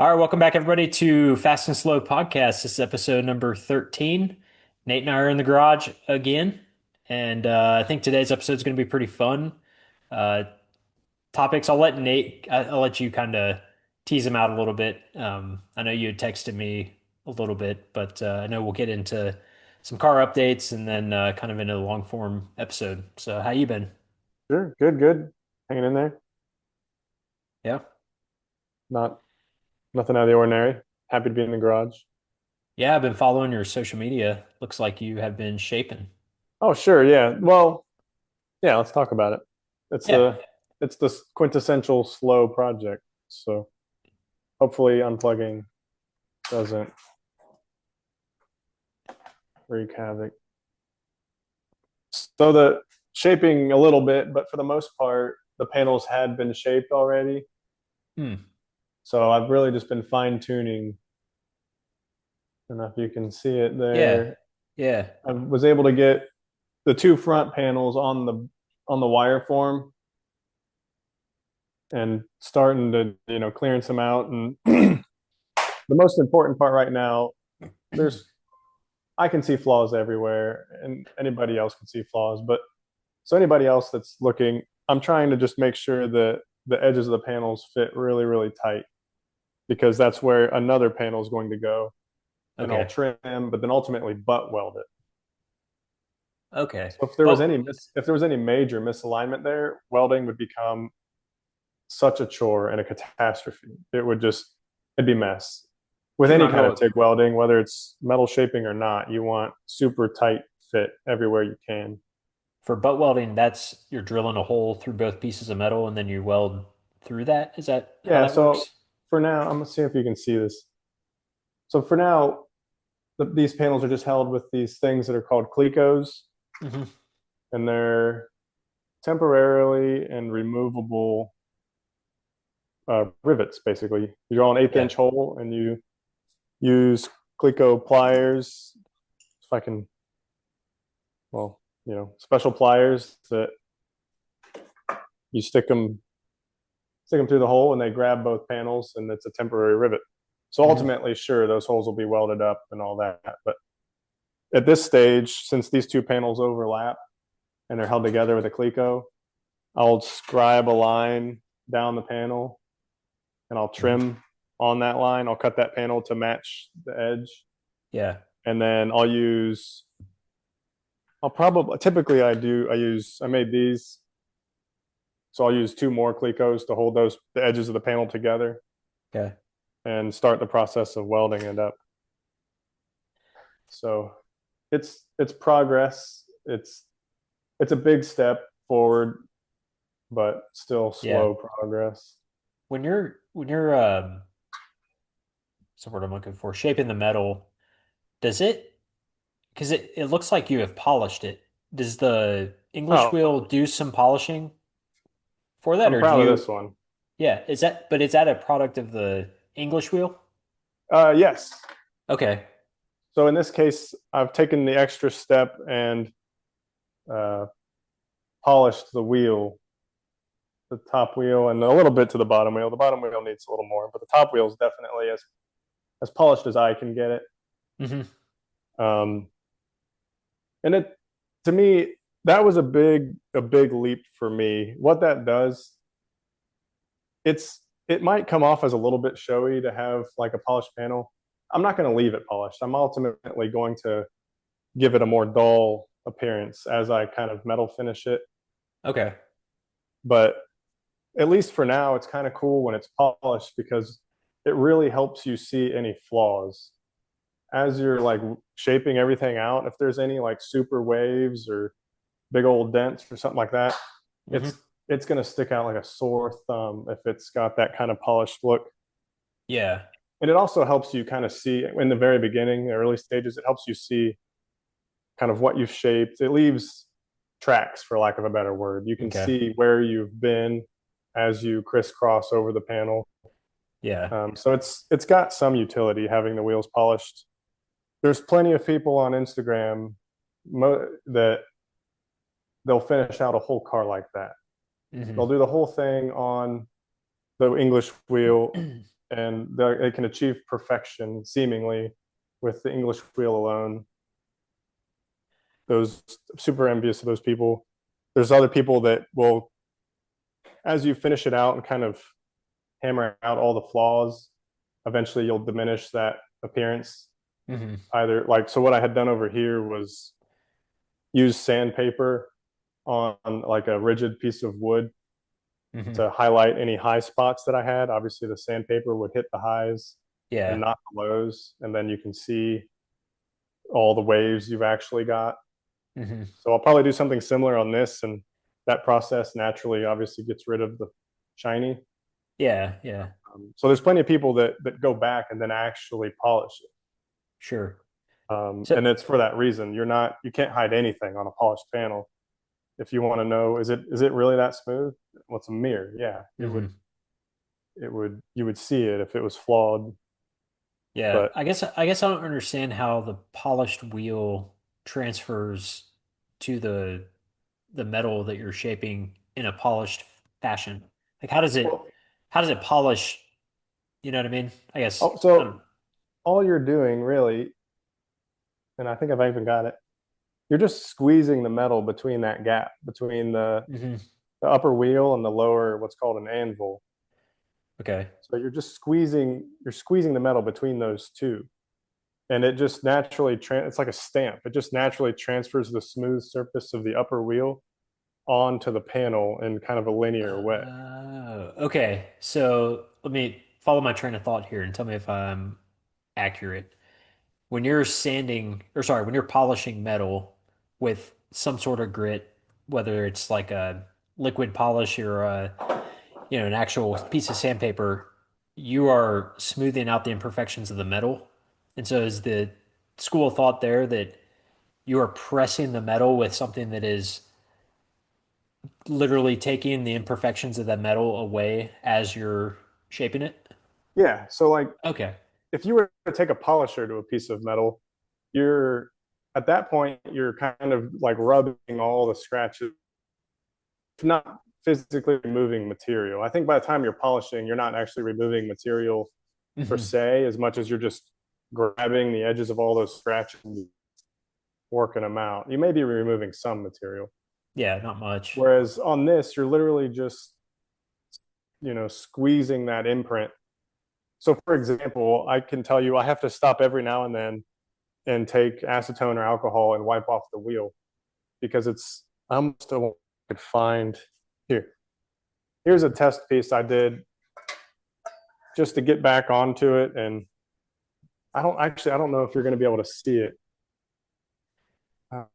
All right, welcome back, everybody, to Fast and Slow Podcast. This is episode number 13. Nate and I are in the garage again, and I think today's episode is going to be pretty fun. Uh, Topics, I'll let you kind of tease them out a little bit. I know you had texted me a little bit, but I know we'll get into some car updates and then kind of into the long form episode. So, how you been? Sure, good, good. Hanging in there. Yeah. Not nothing out of the ordinary. Happy to be in the garage. Yeah, I've been following your social media. Looks like you have been shaping. Oh, sure, yeah. Well, yeah, let's talk about it. It's Yeah. the it's the quintessential slow project. So hopefully unplugging doesn't wreak havoc. So the shaping a little bit, but for the most part, the panels had been shaped already. Hmm. So I've really just been fine tuning. I don't know if you can see it Yeah. there. Yeah. I was able to get the two front panels on the wire form and starting to clearance them out. And the most important part right now, there's I can see flaws everywhere, and anybody else can see flaws. But so anybody else that's looking, I'm trying to just make sure that the edges of the panels fit really, really tight because that's where another panel is going to go, and I'll Okay. trim, but then ultimately butt weld it. Okay. So if there was But if there was any major misalignment there, welding would become such a chore and a catastrophe. It'd be a mess. With do you any mind kind of going TIG welding, whether it's metal shaping or not, you want super tight fit everywhere you can. for butt welding? That's you're drilling a hole through both pieces of metal and then you weld through that. Is that how Yeah, that so works? for now, I'm gonna see if you can see this. So for now, these panels are just held with these things that are called clecos, Hmm. and they're temporarily and removable rivets, basically. You draw an eighth Yeah. inch hole and you use cleco pliers. If I can, well, special pliers that you stick them through the hole and they grab both panels and it's a temporary rivet. So Hmm. ultimately, sure, those holes will be welded up and all that. But at this stage, since these two panels overlap and they're held together with a cleco, I'll scribe a line down the panel and I'll Hmm. trim on that line. I'll cut that panel to match the edge. Yeah. And then I'll probably, typically I made these. So I'll use two more clecos to hold the edges of the panel together Okay. and start the process of welding it up. So it's progress. It's a big step forward, but still Yeah. slow progress. When you're what's the word I'm looking for? Shaping the metal, does it because it looks like you have polished it. Does the English Oh, wheel do some polishing for that, I'm or do proud of you? this one. Yeah, is that a product of the English wheel? Yes. Okay. So in this case, I've taken the extra step and uh, polished the top wheel, and a little bit to the bottom wheel. The bottom wheel needs a little more, but the top wheel is definitely as polished as I can get it. Hmm. Um, and it to me that was a big leap for me. What that does, it might come off as a little bit showy to have like a polished panel. I'm not going to leave it polished. I'm ultimately going to give it a more dull appearance as I kind of metal finish it. Okay. But at least for now, it's kind of cool when it's polished because it really helps you see any flaws as you're like shaping everything out. If there's any like super waves or big old dents or something like that, Hmm. it's going to stick out like a sore thumb if it's got that kind of polished look. Yeah. And it also helps you kind of see in the very beginning, the early stages, it helps you see kind of what you've shaped. It leaves tracks, for lack of a better word. You can Okay. see where you've been as you crisscross over the panel. Yeah. So it's got some utility having the wheels polished. There's plenty of people on Instagram that they'll finish out a whole car like that. Hmm. They'll do the whole thing on the English wheel and they can achieve perfection seemingly with the English wheel alone. Those super envious of those people. There's other people that will, as you finish it out and kind of hammer out all the flaws, eventually you'll diminish that appearance. Hmm. Either like, so what I had done over here was use sandpaper on like a rigid piece of wood Hmm. to highlight any high spots that I had. Obviously, the sandpaper would hit the highs and Yeah. not the lows, and then you can see all the waves you've actually got. Hmm. So I'll probably do something similar on this, and that process naturally, obviously, gets rid of the shiny. Yeah. Yeah. So there's plenty of people that go back and then actually polish it, Sure. So, and it's for that reason. You can't hide anything on a polished panel. If you want to know, is it really that smooth? What's a mirror? Yeah, mhm. you would see it if it was flawed. Yeah. But I guess I don't understand how the polished wheel transfers to the metal that you're shaping in a polished fashion. Like well, how does it polish? You know what I mean? I guess oh, I so don't. all you're doing really, and I think I've even got it. You're just squeezing the metal between that gap between Mhm. the upper wheel and the lower, what's called an anvil. Okay. So you're squeezing the metal between those two, and it just naturally it's like a stamp. It just naturally transfers the smooth surface of the upper wheel onto the panel in kind of a linear way. Okay. So let me follow my train of thought here and tell me if I'm accurate. When you're sanding, or sorry, when you're polishing metal with some sort of grit, whether it's like a liquid polish or an actual piece of sandpaper, you are smoothing out the imperfections of the metal. And so is the school of thought there that you are pressing the metal with something that is literally taking the imperfections of that metal away as you're shaping it? Yeah. So like Okay. if you were to take a polisher to a piece of metal, you're at that point you're kind of like rubbing all the scratches, not physically removing material. I think by the time you're polishing, you're not actually removing material per Hmm. se as much as you're just grabbing the edges of all those scratches and working them out. You may be removing some material. Yeah, not much. Whereas on this, you're literally just, squeezing that imprint. So for example, I can tell you I have to stop every now and then and take acetone or alcohol and wipe off the wheel because it's I almost could find here. Here's a test piece I did just to get back onto it, and I don't know if you're going to be able to see it.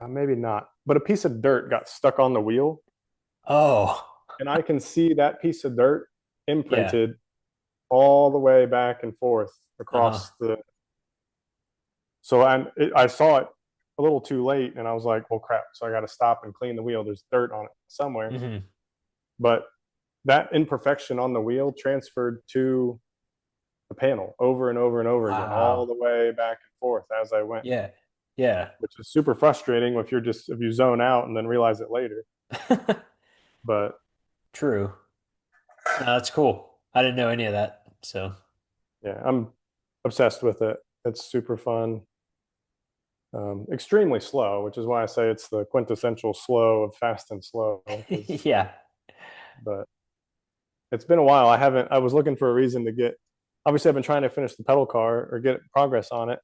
Maybe not, but a piece of dirt got stuck on the wheel, Oh, and I can see that piece of dirt yeah. imprinted all the way back and forth Uh-huh. across the. So I saw it a little too late, and I was like, "Well, crap!" So I got to stop and clean the wheel. There's dirt on it somewhere, Hmm. but that imperfection on the wheel transferred to the panel over and over and over again, all Wow. the way back and forth as I went, Yeah. Yeah. which is super frustrating if you zone out and then realize it later. But True. No, that's cool. I didn't know any of that. So, yeah, I'm obsessed with it. It's super fun. Extremely slow, which is why I say it's the quintessential slow of fast and slow. Because, yeah. but it's been a while. I was looking for a reason to get. Obviously, I've been trying to finish the pedal car or get progress on it,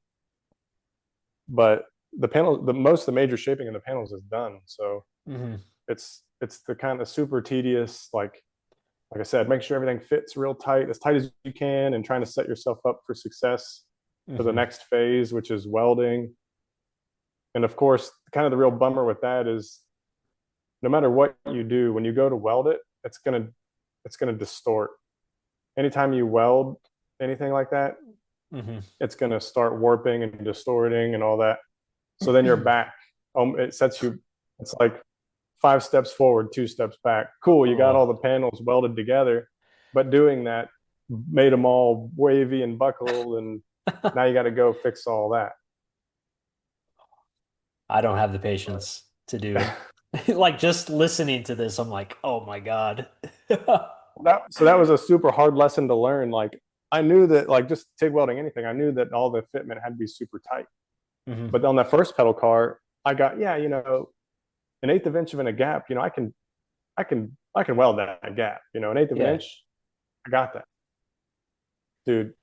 but most of the major shaping in the panels is done. So Hmm. it's the kind of super tedious, like I said, make sure everything fits real tight, as tight as you can, and trying to set yourself up for success for the Hmm. next phase, which is welding. And of course, kind of the real bummer with that is no matter what you do, when you go to weld it, it's gonna distort. Anytime you weld anything like that, Hmm. it's gonna start warping and distorting and all that. So then you're back. It sets you. It's like 5 steps forward, 2 steps back. Cool, you got all Oh, the panels welded together, but doing that made them all wavy and buckled, and now you got to go fix all that. I don't have the patience to do it. Like just listening to this, I'm like, oh my God. So that was a super hard lesson to learn. Like I knew that like just TIG welding anything, I knew that all the fitment had to be super tight. Hmm. But on that first pedal car, I got, yeah, an eighth of an inch of in a gap, I can weld that gap, an eighth of an Yeah. inch, I got that, dude.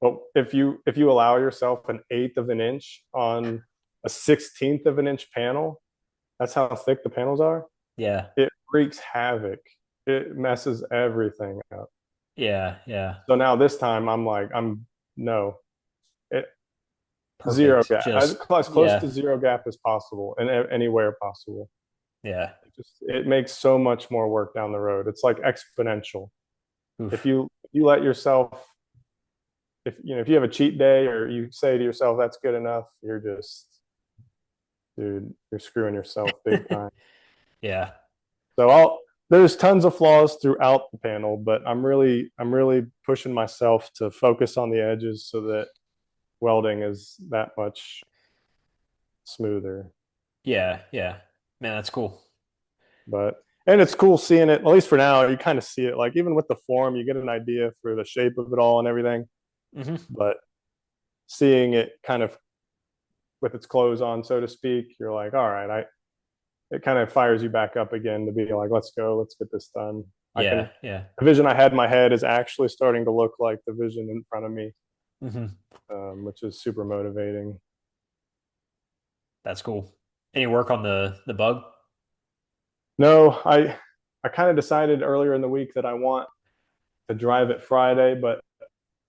But if you allow yourself an eighth of an inch on a 16th of an inch panel, that's how thick the panels are. Yeah. It wreaks havoc. It messes everything up. Yeah. Yeah. So now this time I'm like, no, it, zero Perfect. gap, Just, as close to yeah. zero gap as possible and anywhere possible. Yeah. It makes so much more work down the road. It's like exponential. If Oof. you let yourself, if you have a cheat day or you say to yourself that's good enough, you're screwing yourself big time. Yeah. So there's tons of flaws throughout the panel, but I'm really pushing myself to focus on the edges so that welding is that much smoother. Yeah. Yeah. Man, that's cool. And it's cool seeing it, at least for now, you kind of see it like even with the form, you get an idea for the shape of it all and everything. Hmm. But seeing it kind of with its clothes on, so to speak, you're like, all right, it kind of fires you back up again to be like, let's go, let's get this done. Yeah. Yeah. The vision I had in my head is actually starting to look like the vision in front of me, Hmm. which is super motivating. That's cool. Any work on the bug? No, I kind of decided earlier in the week that I want to drive it Friday, but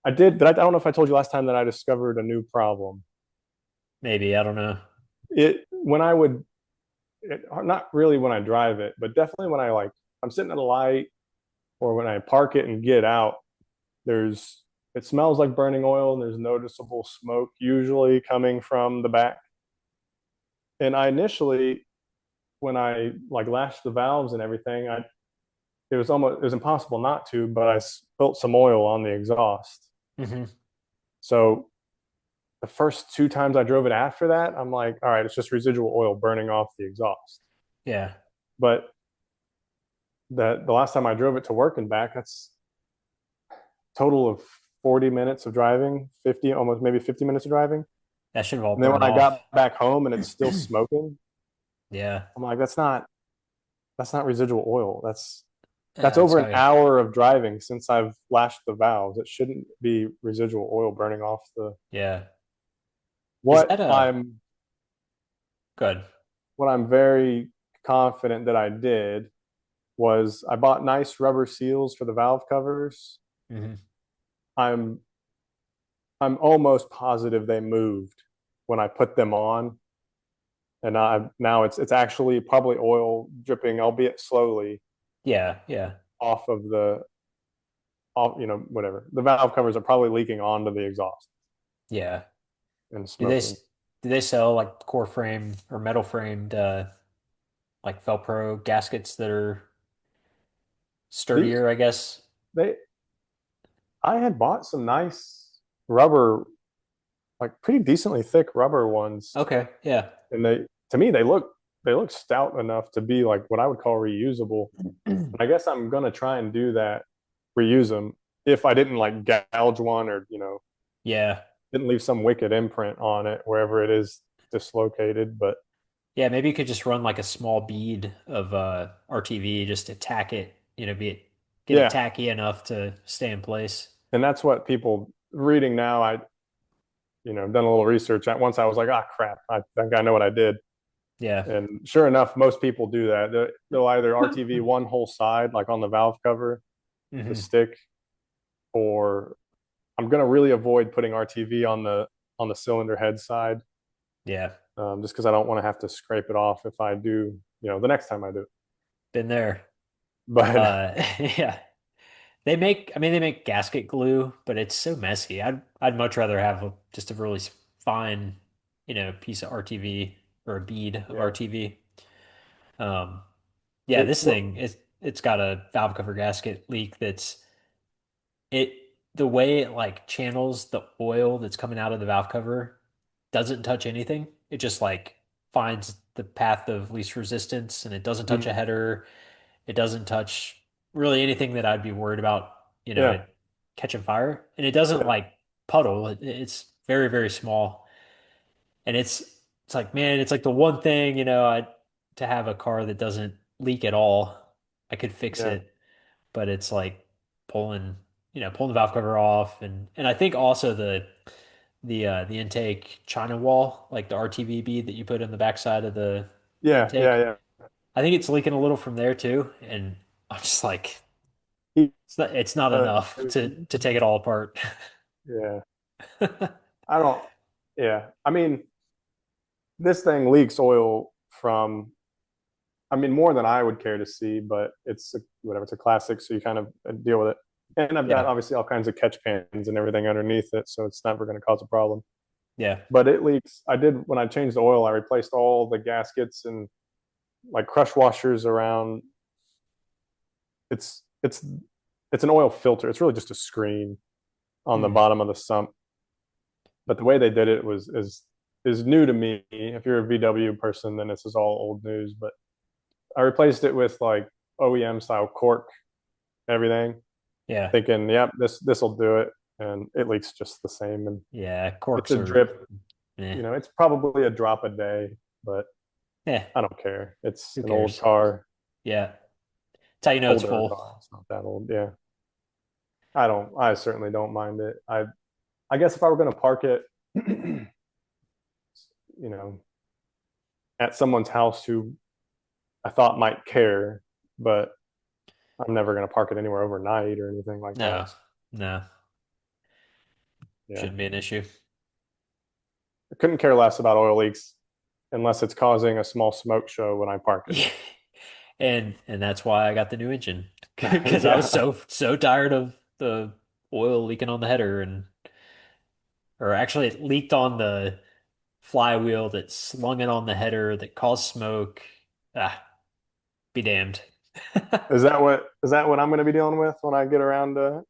I don't know if I told you last time that I discovered a new problem. Maybe. I don't know. It when I would not really when I drive it, but definitely when I'm sitting at a light or when I park it and get out, there's it smells like burning oil and there's noticeable smoke usually coming from the back. And I initially, when I like lashed the valves and everything, it was impossible not to, but I spilt some oil on the exhaust. Hmm. So the first two times I drove it after that, I'm like, all right, it's just residual oil burning off the exhaust. Yeah. But the last time I drove it to work and back, that's total of 40 minutes of driving, 50, almost maybe 50 minutes of driving. That should have all And then burned when I off. got back home and it's still smoking, Yeah. I'm like, that's not residual oil. That's It's over an gotta, hour of driving since I've lashed the valves. It shouldn't be residual oil burning off the yeah. Is what that a I'm good? what I'm very confident that I did was I bought nice rubber seals for the valve covers. Hmm. I'm I'm almost positive they moved when I put them on, and now it's actually probably oil dripping, albeit slowly, Yeah. Yeah. off of the off whatever the valve covers are probably leaking onto the exhaust Yeah. and Do they smoking. s- do they sell like core frame or metal framed like Velcro gaskets that are These sturdier, I guess? they I had bought some nice rubber, like pretty decently thick rubber ones, Okay. Yeah. and they to me they look stout enough to be like what I would call reusable. And I guess I'm gonna try and do that, reuse them if I didn't like gouge one or Yeah. didn't leave some wicked imprint on it wherever it is dislocated. But Yeah, maybe you could just run like a small bead of RTV just to tack it, get it yeah, tacky enough to stay in place. and that's what people reading now. I done a little research. At once I was like, ah, crap, I think I know what I did. Yeah. And sure enough, most people do that. They'll either RTV one whole side, like on the valve cover, the Hmm. stick, or I'm gonna really avoid putting RTV on the cylinder head side, Yeah. just because I don't want to have to scrape it off if I do, the next time I do it. Been there. But Yeah. They make gasket glue, but it's so messy. I'd much rather have just a really fine, piece of RTV or a bead of yeah, RTV. Um, yeah, it this well, thing it's got a valve cover gasket leak it the way it like channels the oil that's coming out of the valve cover doesn't touch anything. It just like finds the path of least resistance and it doesn't touch a mm, header. It doesn't touch really anything that I'd be worried about, yeah. catching fire, and it doesn't Yeah. like puddle. It's very, very small, and it's like, man, it's like the one thing, to have a car that doesn't leak at all. I could fix Yeah. it, but it's like pulling, pulling the valve cover off, and I think also the intake china wall, like the RTV bead that you put in the backside of the Yeah. intake. Yeah. I think it's leaking a little from there too, and I'm just like, Yeah. it's not enough to take it all apart. Yeah. I don't, yeah. I mean, this thing leaks oil from, I mean, more than I would care to see, but whatever, it's a classic. So you kind of deal with it. And I've got Yeah, obviously all kinds of catch pans and everything underneath it. So it's never going to cause a problem. yeah, But it leaks. I did, when I changed the oil, I replaced all the gaskets and like crush washers around. It's, it's, it's an oil filter. It's really just a screen on the mm, bottom of the sump. But the way they did it is new to me. If you're a VW person, then this is all old news. But I replaced it with like OEM style cork, everything, yeah, thinking, yep, this will do it, and it leaks just the same. And yeah. it's Corks a are, drip. eh, It's probably a drop a day, but eh, I don't care. It's who an old cares? car, Yeah, it's how you know it's older full. car. It's not that old. Yeah, I don't. I certainly don't mind it. I guess if I were going to park it, you know, at someone's house who I thought might care, but I'm never going to park it anywhere overnight or anything like that. No, no, Yeah. shouldn't be an issue. I couldn't care less about oil leaks unless it's causing a small smoke show when I park it. And that's why I got the new engine because I was Yeah. so tired of the oil leaking on the header, or actually it leaked on the flywheel that slung it on the header that caused smoke. Ah, be damned. Is that what I'm going to be dealing with when I get around to?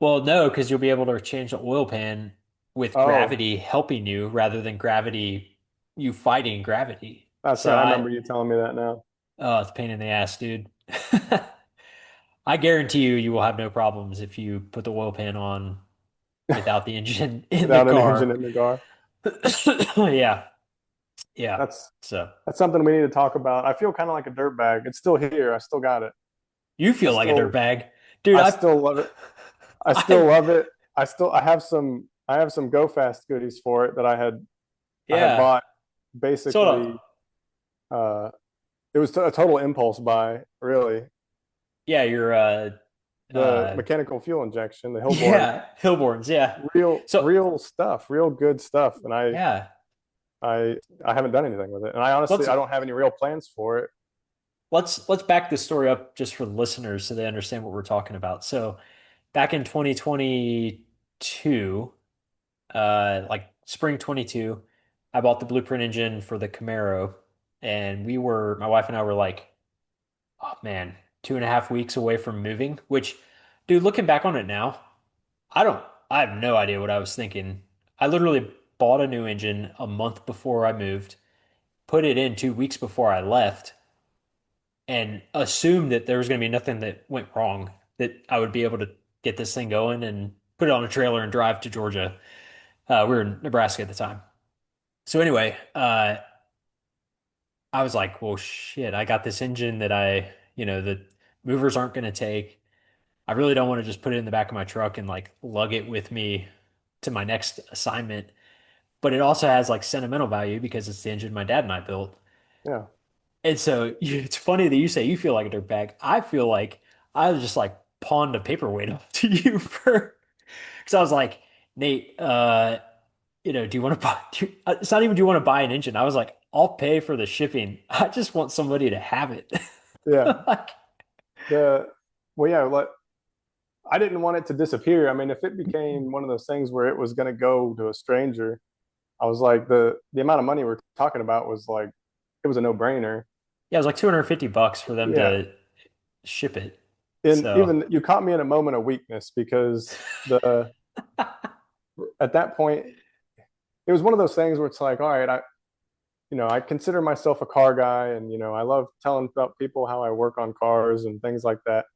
Well, no, because you'll be able to change the oil pan with Oh, gravity helping you rather than gravity, you fighting gravity. that's So right. I remember you telling me that now. it's a pain in the ass, dude. I guarantee you will have no problems if you put the oil pan on without the engine in the Without an engine car. in the car. Yeah, yeah. That's So that's something we need to talk about. I feel kind of like a dirt bag. It's still here. I still got it. you I feel like a still dirtbag, dude. I still love it. I still I, love it. I have some Go Fast goodies for it that I had yeah. bought So basically. uh it was a total impulse buy, really. yeah, you're The uh, mechanical fuel injection, the Hillborn, yeah, Hillborns, yeah. real So real stuff, real good stuff. And I yeah, I I haven't done anything with it. And I honestly let's I don't have any real plans for it. let's back this story up just for the listeners so they understand what we're talking about. So back in 2022, like spring 22, I bought the blueprint engine for the Camaro, and my wife and I were like, oh man, 2.5 weeks away from moving, which, dude, looking back on it now, I don't, I have no idea what I was thinking. I literally bought a new engine a month before I moved, put it in 2 weeks before I left, and assumed that there was going to be nothing that went wrong, that I would be able to get this thing going and put it on a trailer and drive to Georgia. We were in Nebraska at the time. So anyway, I was like, well, shit, I got this engine that the movers aren't going to take. I really don't want to just put it in the back of my truck and like lug it with me to my next assignment. But it also has like sentimental value because it's the engine my dad and I built. Yeah. And so it's funny that you say you feel like a dirtbag. I feel like I was just like pawned a paperweight off to you for because I was like, Nate, do you want to buy? It's not even do you want to buy an engine? I was like, I'll pay for the shipping. I just want somebody to have it. Yeah. Like, The well, yeah, I didn't want it to disappear. I mean, if it became one of those things where it was going to go to a stranger, I was like, the amount of money we're talking about was like, it was a no-brainer. yeah, it was like $250 for them Yeah. to ship it. And So even you caught me in a moment of weakness because the at that point it was one of those things where it's like, all right, I consider myself a car guy, and I love telling about people how I work on cars and things like that.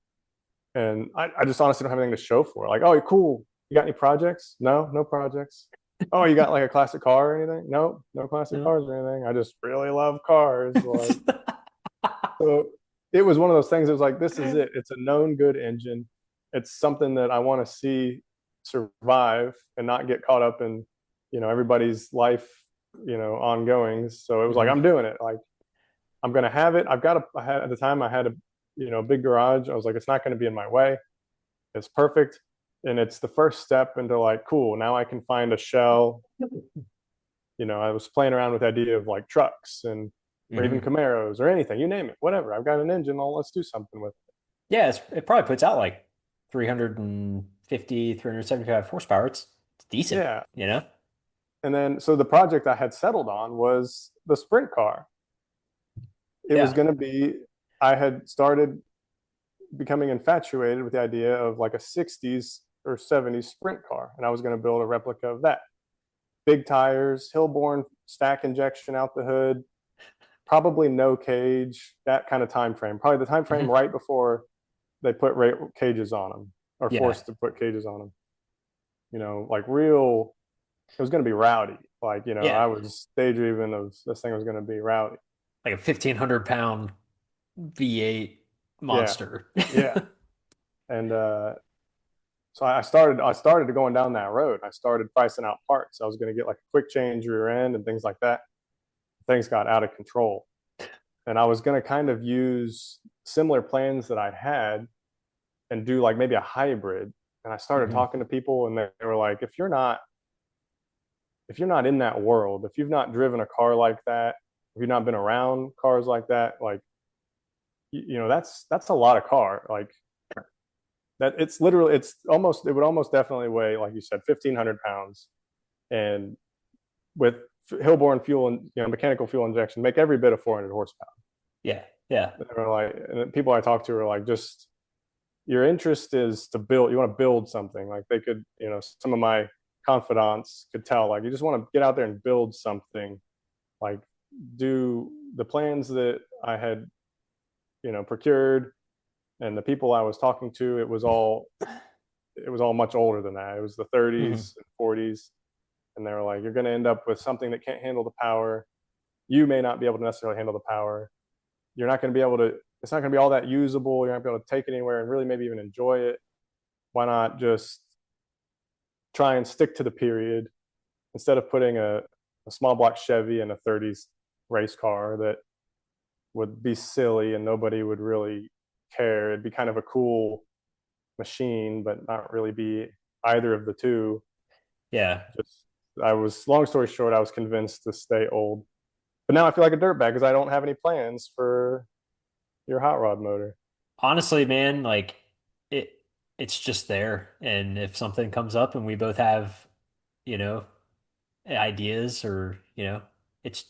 And I just honestly don't have anything to show for it. Like, oh, cool. You got any projects? No, no projects. Oh, you got like a classic car or anything? No, no classic No. cars or anything. I just really love cars. Like, so it was one of those things. It was like, this is it. It's a known good engine. It's something that I want to see survive and not get caught up in, everybody's life, ongoings. So it was like, Hmm. I'm doing it. Like, I'm going to have it. I had, at the time, I had a, big garage. I was like, it's not going to be in my way. It's perfect. And it's the first step into like, cool, now I can find a shell. I was playing around with the idea of like trucks and or even Hmm. Camaros or anything, you name it, whatever. I've got an engine. Oh, let's do something with it. Yeah, it probably puts out like 350, 375 horsepower. It's decent, Yeah. you know? And then so the project I had settled on was the sprint car. It was Yeah. going to be, I had started becoming infatuated with the idea of like a 60s or 70s sprint car. And I was going to build a replica of that. Big tires, Hillborn stack injection out the hood, probably no cage, that kind of time frame. Probably the time frame Hmm. right before they put cages on them or Yeah. forced to put cages on them. Like real, it was going to be rowdy. Like, Yeah. I was daydreaming of this thing was going to be rowdy. Like a 1,500 pound V8 Yeah. monster. Yeah. And so I started going down that road. I started pricing out parts. I was going to get like a quick change rear end and things like that. Things got out of control. And I was going to kind of use similar plans that I had and do like maybe a hybrid. And I started Hmm. talking to people and they were like, if you're not in that world, if you've not driven a car like that, if you've not been around cars like that, like that's a lot of car. Like that, it's literally, it would almost definitely weigh, like you said, 1,500 pounds, and with Hillborn fuel and mechanical fuel injection, make every bit of 400 horsepower. Yeah. Yeah. They were like, and people I talked to were like, just your interest is to build. You want to build something. Like they could, some of my confidants could tell. Like you just want to get out there and build something. Like do the plans that I had, procured, and the people I was talking to. It was all much older than that. It was the Hmm. 30s and 40s, and they were like, you're going to end up with something that can't handle the power. You may not be able to necessarily handle the power. You're not going to be able to. It's not going to be all that usable. You're not going to be able to take it anywhere and really maybe even enjoy it. Why not just try and stick to the period instead of putting a small block Chevy in a 30s race car that would be silly and nobody would really care. It'd be kind of a cool machine, but not really be either of the two. Yeah. Just long story short, I was convinced to stay old. But now I feel like a dirtbag because I don't have any plans for your hot rod motor. Honestly, man, like it it's just there. And if something comes up and we both have, you know, ideas or, it's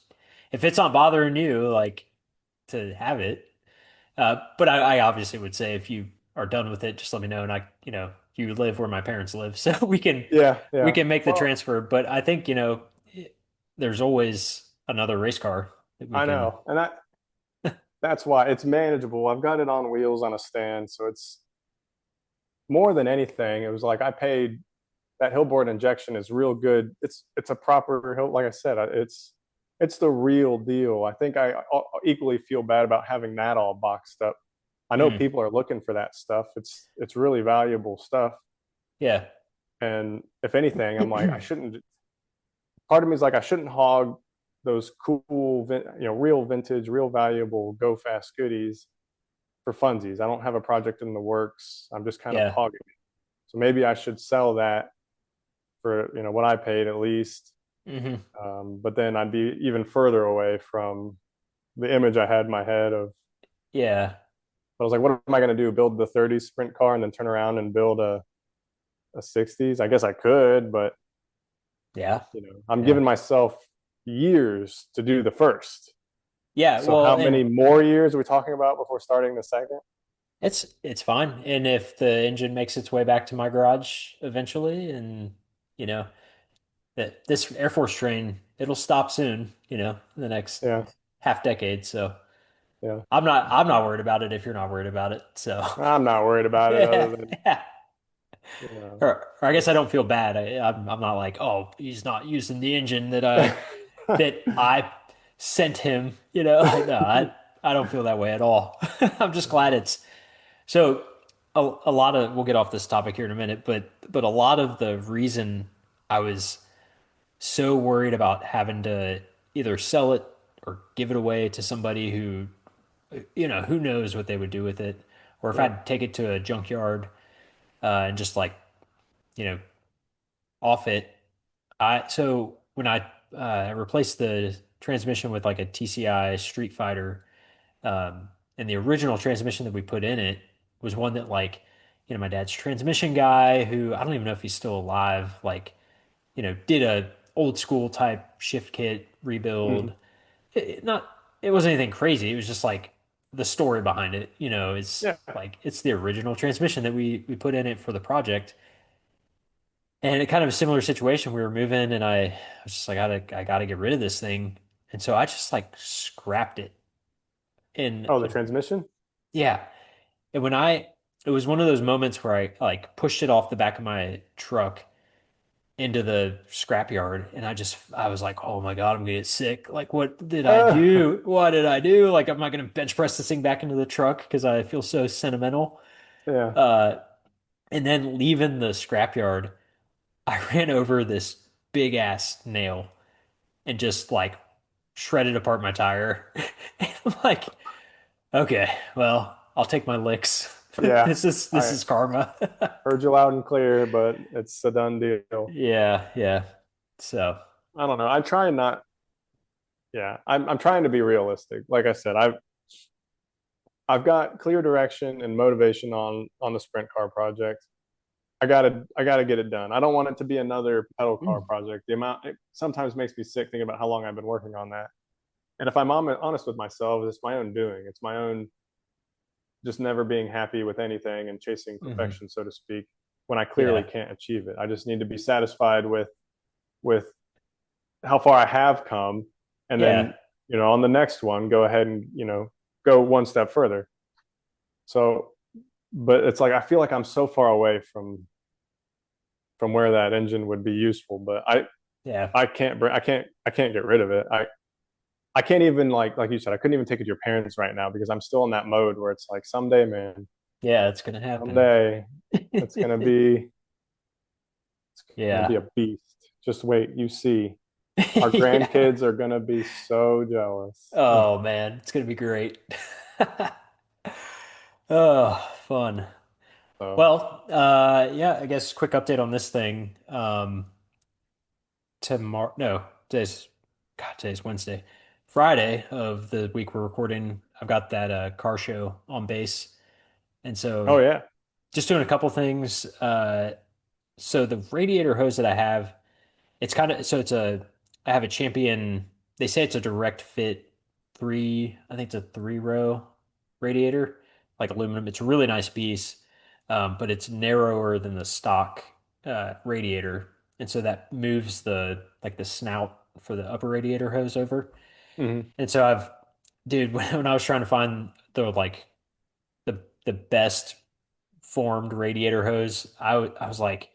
if it's not bothering you, like to have it. But I obviously would say if you are done with it, just let me know. And you live where my parents live, so Yeah, we yeah. can make the Well, transfer. But I think, there's always another race car that we I can. know. And that's why it's manageable. I've got it on wheels on a stand, so it's more than anything. It was like I paid that Hillboard injection is real good. It's a proper hill. Like I said, it's the real deal. I think I equally feel bad about having that all boxed up. I know Mm, people are looking for that stuff. It's really valuable stuff. yeah. And if anything, I'm like I shouldn't. Part of me is like I shouldn't hog those cool, real vintage, real valuable go fast goodies for funsies. I don't have a project in the works. I'm just kind of Yeah. hogging it. So maybe I should sell that for what I paid at least. Hmm. But then I'd be even further away from the image I had in my head of. Yeah. I was like, what am I going to do? Build the 30s sprint car and then turn around and build a 60s? I guess I could, but Yeah. I'm Yeah. giving myself years to do the first. Yeah. So Well, how many and more years are we talking about before starting the second? it's fine. And if the engine makes its way back to my garage eventually, and you know, that this Air Force train, it'll stop soon, in the next Yeah. half decade. So Yeah. I'm not worried about it if you're not worried about it. So I'm not worried about it other yeah, than, yeah. you know. Or I guess I don't feel bad. I'm not like, oh, he's not using the engine that I sent him. Like no, I don't feel that way at all. I'm just glad it's so a lot of we'll get off this topic here in a minute, but a lot of the reason I was so worried about having to either sell it or give it away to somebody who, who knows what they would do with it, or if Yeah. I'd take it to a junkyard and just like, you know, off it. So when I replaced the transmission with like a TCI Street Fighter, and the original transmission that we put in it was one that like, my dad's transmission guy who I don't even know if he's still alive, like, did a old school type shift kit rebuild. Mhm. Not it wasn't anything crazy. It was just like the story behind it, is Yeah. like it's the original transmission that we put in it for the project. And it kind of a similar situation. We were moving, and I was just like, I gotta get rid of this thing. And so I just like scrapped it. And Oh, the transmission? yeah, and it was one of those moments where I like pushed it off the back of my truck into the scrapyard, and I was like, oh my God, I'm gonna get sick. Like, what did I Uh, do? What did I do? Like, I'm not gonna bench press this thing back into the truck because I feel so sentimental. yeah. Uh, and then leaving the scrapyard, I ran over this big ass nail and just like shredded apart my tire. And I'm like, okay, well, I'll take my licks. Yeah. This I is karma. heard you loud and clear, but it's a done deal. Yeah, yeah. So, I don't know. I try not, yeah, I'm trying to be realistic. Like I said, I've got clear direction and motivation on the sprint car project. I gotta get it done. I don't want it to be another pedal car project. The amount it sometimes makes me sick thinking about how long I've been working on that. And if I'm honest with myself, it's my own doing. It's my own just never being happy with anything and chasing mhm. perfection, so to speak, when I clearly Yeah, can't achieve it. I just need to be satisfied with how far I have come, and yeah, then on the next one, go ahead and go one step further. So, but it's like I feel like I'm so far away from where that engine would be useful, but yeah, I can't get rid of it. I can't even like you said, I couldn't even take it to your parents right now because I'm still in that mode where it's like someday, man, yeah. It's gonna happen. someday it's gonna be Yeah, a beast. Just wait, you see. Our yeah. grandkids are gonna be so jealous. Oh man, it's gonna be great. Oh, fun. So, Well, yeah, I guess quick update on this thing. Tomorrow, no, today's Wednesday. Friday of the week we're recording, I've got that car show on base. And so oh yeah. just doing a couple things. So the radiator hose that I have, it's kind of so I have a Champion. They say it's a direct fit I think it's a 3 row radiator, like aluminum. It's a really nice piece, but it's narrower than the stock radiator, and so that moves the snout for the upper radiator hose over. Mhm. And so dude, when I was trying to find the best formed radiator hose, I was like.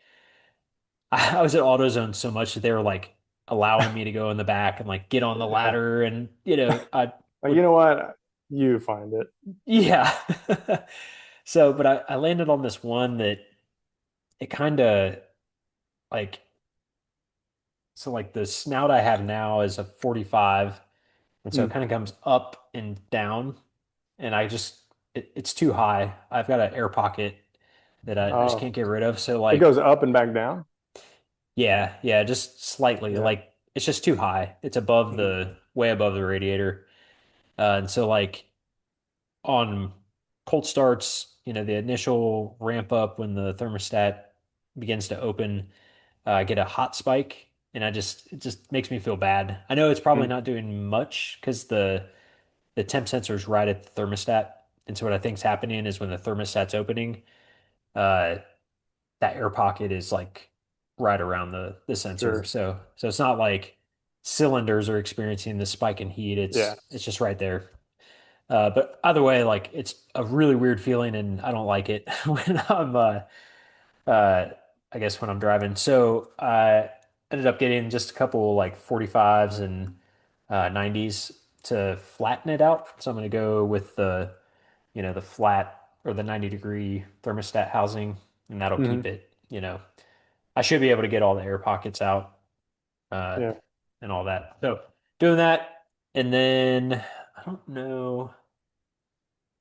I was at AutoZone so much that they were like allowing me to go in the back and like get on the Yeah. ladder, and I But you would know what? You find it. yeah. So, but I landed on this one that it kind of like like the snout I have now is a 45, and so it Mm. kind of comes up and down, and it's too high. I've got an air pocket that I just Oh, can't get rid of. So it like goes up and back down. yeah, yeah, just slightly. Yeah. Like it's just too high. It's above Mhm. the way above the radiator. And so like on cold starts, the initial ramp up when the thermostat begins to open, I get a hot spike, and it just makes me feel bad. I know it's probably Mm. not doing much because the temp sensor is right at the thermostat. And so what I think is happening is when the thermostat's opening, uh, that air pocket is like right around the sensor. Sure. So it's not like cylinders are experiencing the spike in heat. Yeah. It's just right there. But either way, like it's a really weird feeling, and I don't like it when uh, I guess when I'm driving. So I ended up getting just a couple like 45s and 90s to flatten it out. So I'm going to go with the flat or the 90-degree thermostat housing, and that'll keep Hmm. it. I should be able to get all the air pockets out uh, Yeah. and all that. So doing that, and then I don't know.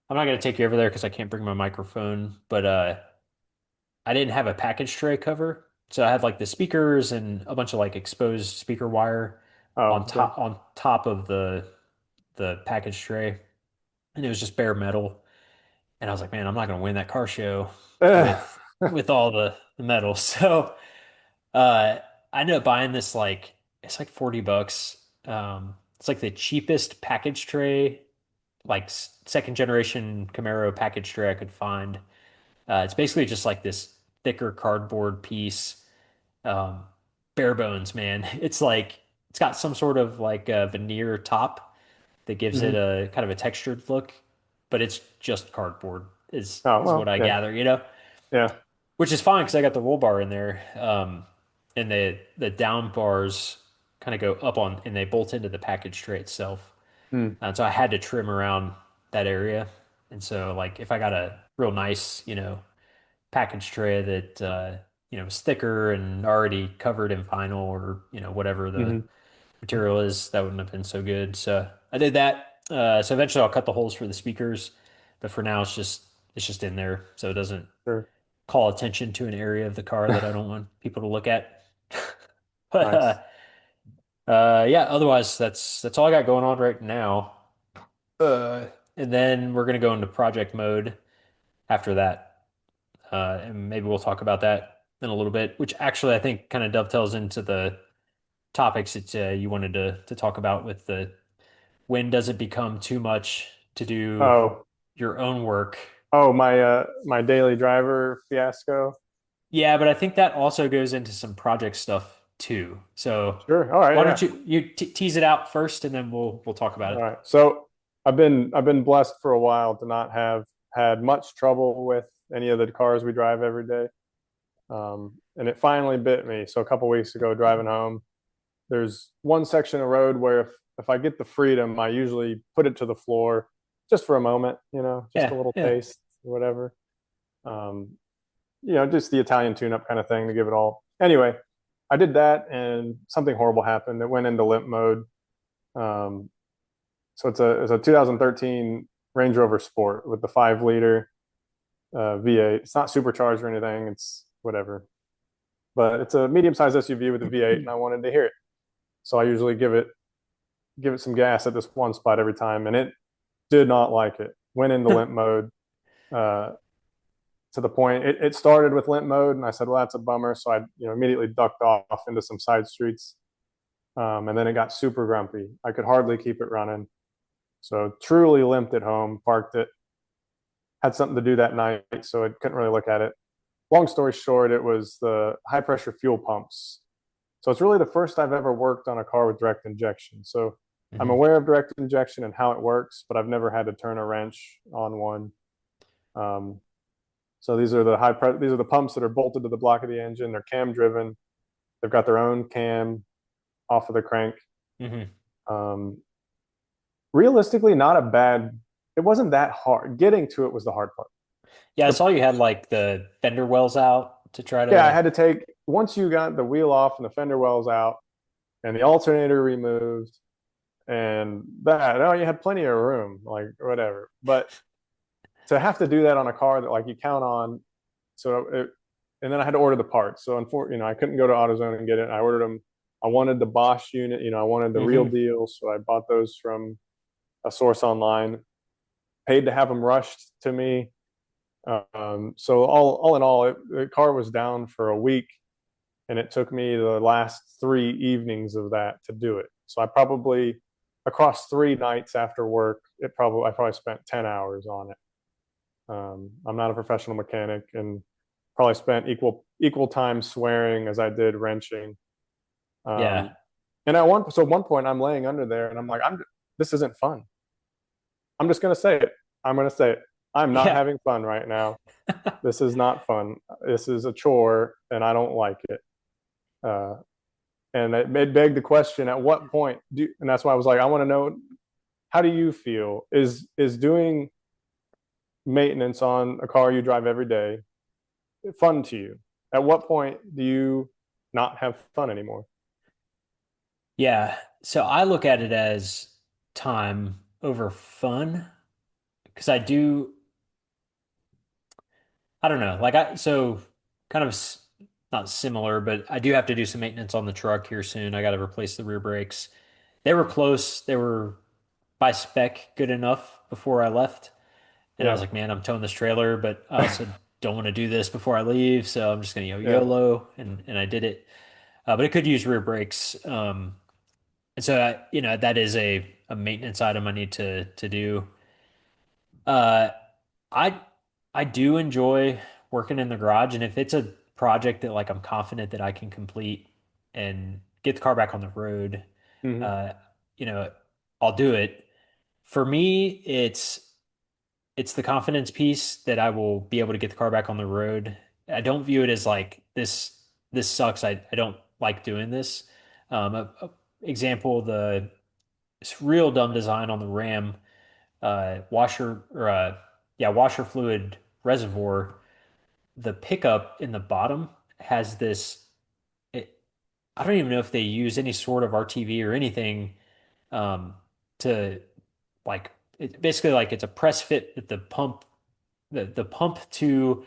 I'm not going to take you over there because I can't bring my microphone, but I didn't have a package tray cover. So I had like the speakers and a bunch of like exposed speaker wire Oh, on okay. top of the package tray. And it was just bare metal. And I was like, man, I'm not gonna win that car show with all the metal. So uh I ended up buying this like it's like $40. It's like the cheapest package tray, like second generation Camaro package tray I could find. It's basically just like this thicker cardboard piece, um, bare bones, man. It's like it's got some sort of like a veneer top that gives it Hmm. a kind of a textured look, but it's just cardboard Oh, is what well, I yeah. gather. Yeah. Which is fine because I got the roll bar in there, and the down bars kind of go up on and they bolt into the package tray itself. Mm. And so I had to trim around that area, and so like if I got a real nice package tray that was thicker and already covered in vinyl or whatever the Hmm. material is, that wouldn't have been so good. So I did that. So eventually I'll cut the holes for the speakers, but for now it's just in there so it doesn't Sure. call attention to an area of the car that I don't want people to look at. But Nice. yeah, otherwise that's all I got going on right now. And then we're gonna go into project mode after that. And maybe we'll talk about that in a little bit, which actually I think kind of dovetails into the topics that you wanted to talk about with the when does it become too much to do Oh, your own work? my daily driver fiasco. Yeah, but I think that also goes into some project stuff too. So Sure. All right. why don't Yeah. you t tease it out first, and then we'll talk about All it. right. So I've been blessed for a while to not have had much trouble with any of the cars we drive every day. And it finally bit me. So a couple weeks ago, driving home, there's one section of road where if I get the freedom, I usually put it to the floor just for a moment, just a Yeah, little yeah. taste, or whatever. Um, just the Italian tune-up kind of thing to give it all. Anyway, I did that, and something horrible happened. It went into limp mode. Um, so it's a 2013 Range Rover Sport with the 5 liter V8. It's not supercharged or anything. It's whatever, but it's a medium-sized SUV with a V8, and I wanted to hear it. So I usually give it some gas at this one spot every time, and it did not like it. Went into limp mode uh, to the point it started with limp mode, and I said, "Well, that's a bummer." So I immediately ducked off into some side streets, and then it got super grumpy. I could hardly keep it running, so truly limped it home. Parked it. Had something to do that night, so I couldn't really look at it. Long story short, it was the high pressure fuel pumps. So it's really the first I've ever worked on a car with direct injection. So I'm Hmm. aware of direct injection and how it works, but I've never had to turn a wrench on one. Um, so these are the pumps that are bolted to the block of the engine. They're cam driven. They've got their own cam off of the crank. Hmm. Um, Realistically, not a bad. It wasn't that hard. Getting to it was the hard part. Yeah, I The saw you had like the fender wells out to try Yeah, I to. had to take once you got the wheel off and the fender wells out and the alternator removed and that. Oh, you had plenty of room, like whatever. But to have to do that on a car that like you count on, and then I had to order the parts. So unfortunately, I couldn't go to AutoZone and get it. I ordered them. I wanted the Bosch unit. I wanted the real Hmm. deal, so I bought those from a source online. Paid to have them rushed to me. So all in all, the car was down for a week, and it took me the last 3 evenings of that to do it. So I probably across 3 nights after work, I probably spent 10 hours on it. I'm not a professional mechanic, and probably spent equal time swearing as I did wrenching. Yeah. Um, and at one point, I'm laying under there, and I'm like, this isn't fun. I'm just going to say it. I'm going to say it. I'm not Yeah. having fun right now. This is not fun. This is a chore and I don't like it. Uh, and it begged the question, at what point do, and that's why I was like, I want to know, how do you feel? Is doing maintenance on a car you drive every day fun to you? At what point do you not have fun anymore? Yeah. So I look at it as time over fun because I don't know, so kind of not similar, but I do have to do some maintenance on the truck here soon. I got to replace the rear brakes. They were close. They were by spec good enough before I left. And I was Yeah. like, man, I'm towing this trailer, but I also don't want to do this before I leave. So I'm just going to, Yeah. YOLO. And I did it. But it could use rear brakes. And so, that is a maintenance item I need to do. Uh, I I do enjoy working in the garage, and if it's a project that like I'm confident that I can complete and get the car back on the road, Mm-hmm. uh, you know, I'll do it. For me, it's the confidence piece that I will be able to get the car back on the road. I don't view it as like this sucks. I don't like doing this. Example, the it's real dumb design on the Ram washer or yeah, washer fluid reservoir. The pickup in the bottom has this. It, I don't even know if they use any sort of RTV or anything um, to like basically like it's a press fit at the pump the pump to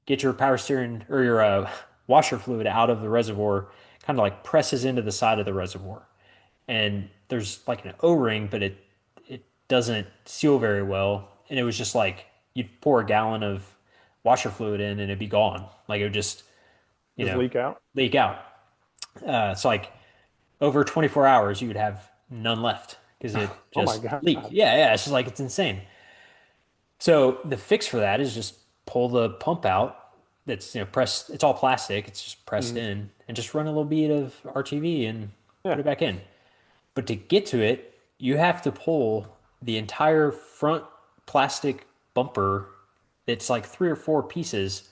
get your power steering or your washer fluid out of the reservoir kind of like presses into the side of the reservoir. And there's like an O-ring, but it doesn't seal very well. And it was just like you'd pour a gallon of washer fluid in and it'd be gone. Like it would just, you Just know, leak out. leak out. It's like over 24 hours you would have none left because it Oh my just leaked. God. Yeah, yeah. It's just like it's insane. So the fix for that is just pull the pump out. That's pressed. It's all plastic. It's just pressed Mm-hmm. in, and just run a little bead of RTV and put Yeah. it back in. But to get to it, you have to pull the entire front plastic bumper. It's like three or four pieces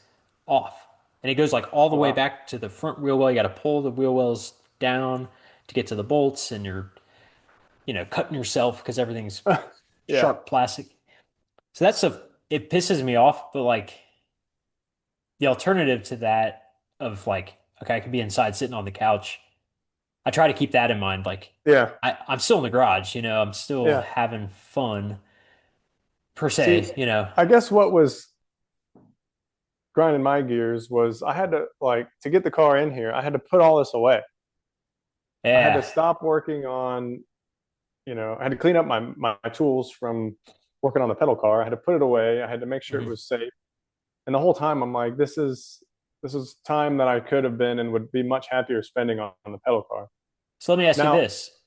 off, and it goes like all the Oh way wow. back to the front wheel well. You got to pull the wheel wells down to get to the bolts, and you're cutting yourself because everything's Yeah. sharp plastic. So that stuff it pisses me off, but like the alternative to that of like, okay, I could be inside sitting on the couch. I try to keep that in mind. Like Yeah. I'm still in the garage, I'm still Yeah. having fun per See, se. I guess what was grinding my gears was I had to, like, to get the car in here, I had to put all this away. I had to Yeah. stop working on, I had to clean up my tools from working on the pedal car. I had to put it away. I had to make sure it Mhm. was safe. And the whole time I'm like, this is time that I could have been and would be much happier spending on the pedal car. So let me ask you Now, this.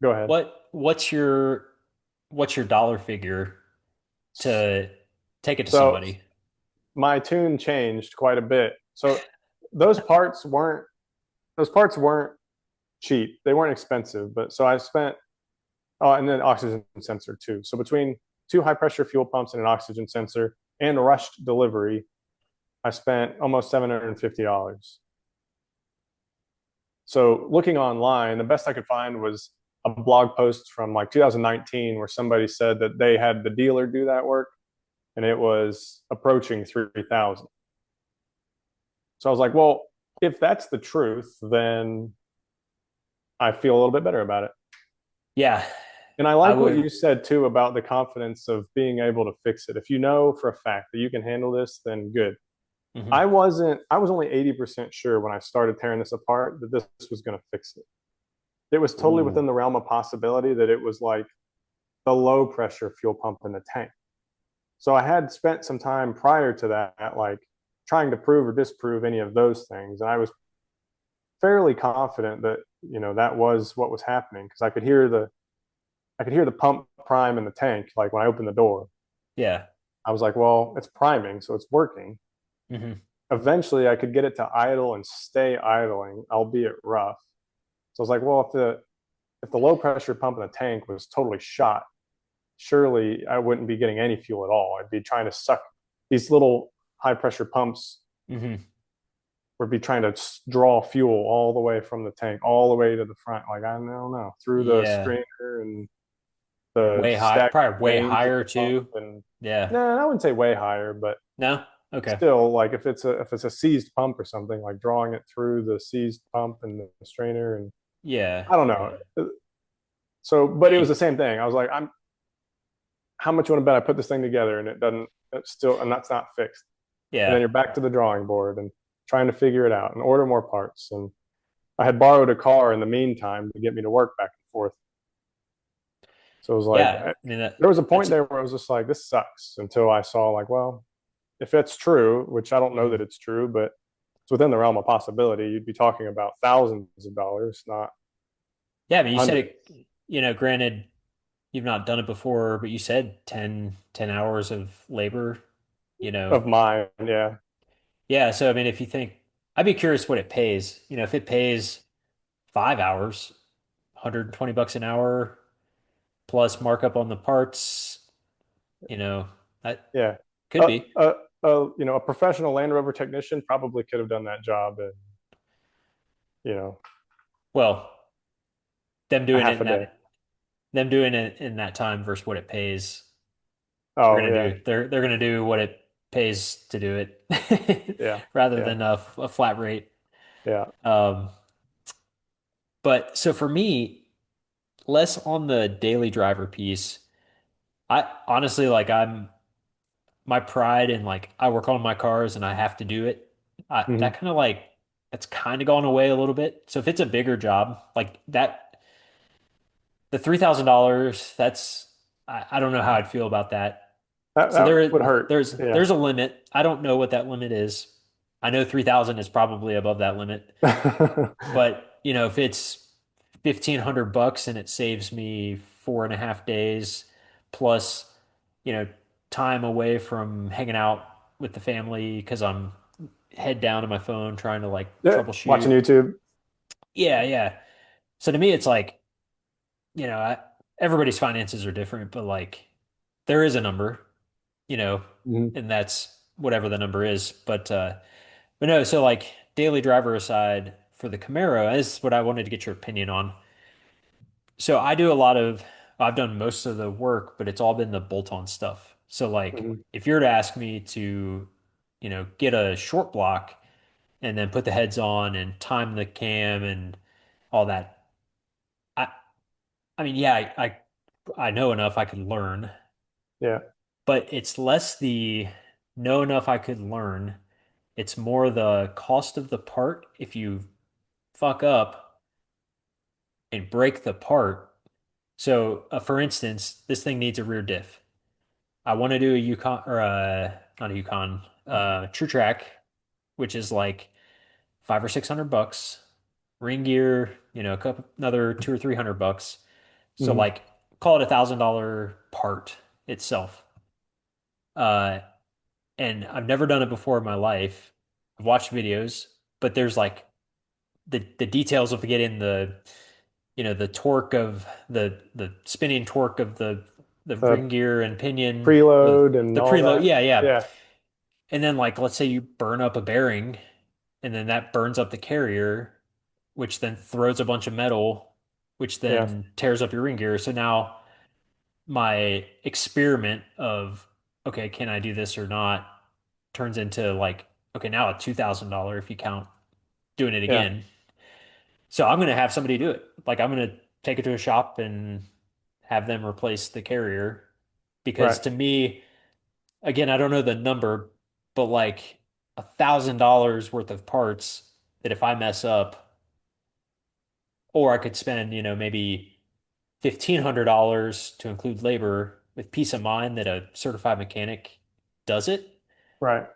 go ahead. What's your dollar figure to take it to So somebody? my tune changed quite a bit. So those parts weren't those parts weren't cheap. They weren't expensive, but so I spent, oh, and then oxygen sensor too. So between two high pressure fuel pumps and an oxygen sensor and rushed delivery, I spent almost $750. So looking online, the best I could find was a blog post from like 2019 where somebody said that they had the dealer do that work and it was approaching 3,000. So I was like, well, if that's the truth, then I feel a little bit better about it. Yeah, And I I like what would. you said too about the confidence of being able to fix it. If you know for a fact that you can handle this, then good. Mhm. I was only 80% sure when I started tearing this apart that this was going to fix it. It was totally Ooh. within the realm of possibility that it was like the low pressure fuel pump in the tank. So I had spent some time prior to that, like trying to prove or disprove any of those things. And I was fairly confident that, that was what was happening because I could hear the pump prime in the tank, like when I opened the door. Yeah. I was like, well, it's priming, so it's working. Hmm. Eventually, I could get it to idle and stay idling, albeit rough. So I was like, well, if the low pressure pump in the tank was totally shot, surely I wouldn't be getting any fuel at all. I'd be trying to suck these little high pressure pumps Hmm. would be trying to draw fuel all the way from the tank, all the way to the front. Like, I don't know, through the Yeah. strainer and the Way high, stacked probably way vanes of higher the pump. too. And Yeah. no, I wouldn't say way higher, but No? Okay. still, like if it's a seized pump or something, like drawing it through the seized pump and the strainer, and Yeah. I don't Yeah. know. So, but it was Yeah. the same thing. I was like, I'm how much you want to bet I put this thing together and it doesn't, it's still, and that's not fixed. And then Yeah. you're back to the drawing board and trying to figure it out and order more parts. And I had borrowed a car in the meantime to get me to work back and forth. So it was like, Yeah. I mean there was a that's point there where I was just like, this sucks, until I saw, like, well, if it's true, which I don't know mhm. that it's true, but it's within the realm of possibility, you'd be talking about thousands of dollars, not Yeah, I mean you said hundreds it, granted you've not done it before, but you said 10 hours of labor, you know. of mine. Yeah. Yeah, so I mean if you think I'd be curious what it pays. If it pays 5 hours, $120 an hour plus markup on the parts, that Yeah. could Uh, be. uh, a professional Land Rover technician probably could have done that job in, you know, Well, them a doing it half in a day. that time versus what it pays. They're Oh gonna yeah, do they're gonna do what it pays to do it yeah, rather yeah, than a flat rate. yeah. Um, but so for me, less on the daily driver piece. I honestly like my pride and like I work on my cars and I have to do it. Hmm. That kind of like that's kind of gone away a little bit. So if it's a bigger job like that, the $3,000, I don't know how I'd feel about that. So That would hurt. Yeah. there's a limit. I don't know what that limit is. I know 3,000 is probably above that limit, but if it's $1,500 and it saves me 4.5 days plus, you know, time away from hanging out with the family because I'm head down on my phone trying to like Yeah. Watching troubleshoot. YouTube. Yeah, yeah. So to me, it's like, everybody's finances are different, but like there is a number, you know, Hmm. and that's whatever the number is. But no, so like daily driver aside for the Camaro, this is what I wanted to get your opinion on. So I've done most of the work, but it's all been the bolt-on stuff. So like Hmm. if you were to ask me to, get a short block and then put the heads on and time the cam and all that, I I mean, yeah, I know enough I could learn, Yeah. but it's less the know enough I could learn. It's more the cost of the part. If you fuck up and break the part. So, for instance, this thing needs a rear diff. I want to do a Yukon or not a Yukon, True Track, which is like 500 or 600 bucks. Ring gear, a couple another 200 or 300 bucks. So Hmm. like call it $1,000 part itself. Uh, and I've never done it before in my life. I've watched videos, but there's like the details of getting the torque of the spinning torque of the ring The gear and pinion, preload and the all preload. that. Yeah, yeah. Yeah. And then like let's say you burn up a bearing and then that burns up the carrier, which then throws a bunch of metal, which Yeah. then tears up your ring gear. So now my experiment of okay, can I do this or not turns into like okay, now a $2,000 if you count doing it Yeah. again. So I'm going to have somebody do it. Like I'm going to take it to a shop and have them replace the carrier because Right. to me, again, I don't know the number, but like $1,000 worth of parts that if I mess up, or I could spend, maybe $1,500 to include labor with peace of mind that a certified mechanic does it, Right.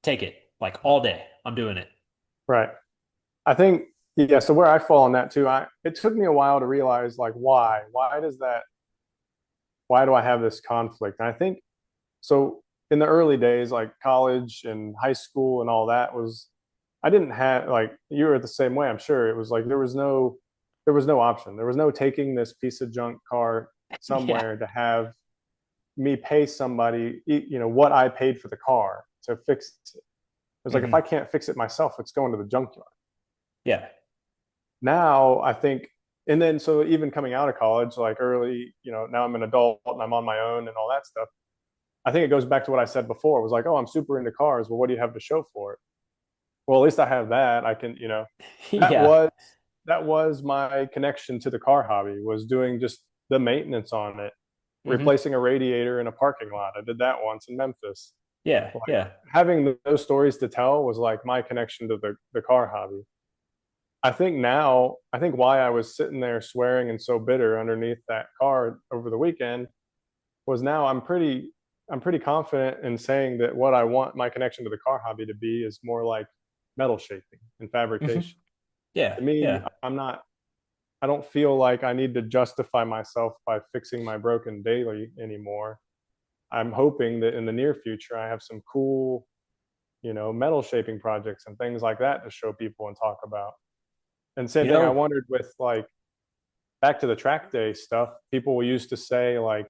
take it like all day. I'm doing it. Right. I think, yeah. So where I fall on that too, it took me a while to realize, like, why do I have this conflict? And I think so. In the early days, like college and high school and all that, was I didn't have, like, you were the same way. I'm sure it was like there was no option. There was no taking this piece of junk car Yeah. somewhere to have. me pay somebody, what I paid for the car to fix it. It was like, if I Hmm. can't fix it myself, it's going to the junkyard. Yeah. Now I think, and then so even coming out of college, like early, now I'm an adult and I'm on my own and all that stuff. I think it goes back to what I said before. It was like, oh, I'm super into cars. Well, what do you have to show for it? Well, at least I have that. I can, that Yeah. was that was my connection to the car hobby, was doing just the maintenance on it, Hmm. replacing a radiator in a parking lot. I did that once in Memphis. Yeah. Like Yeah. having those stories to tell was like my connection to the car hobby. I think why I was sitting there swearing and so bitter underneath that car over the weekend was now I'm pretty confident in saying that what I want my connection to the car hobby to be is more like metal shaping and Hmm. fabrication. Yeah. To me, Yeah. I don't feel like I need to justify myself by fixing my broken daily anymore. I'm hoping that in the near future I have some cool, metal shaping projects and things like that to show people and talk about. And same You thing I know, wondered with like back to the track day stuff, people used to say like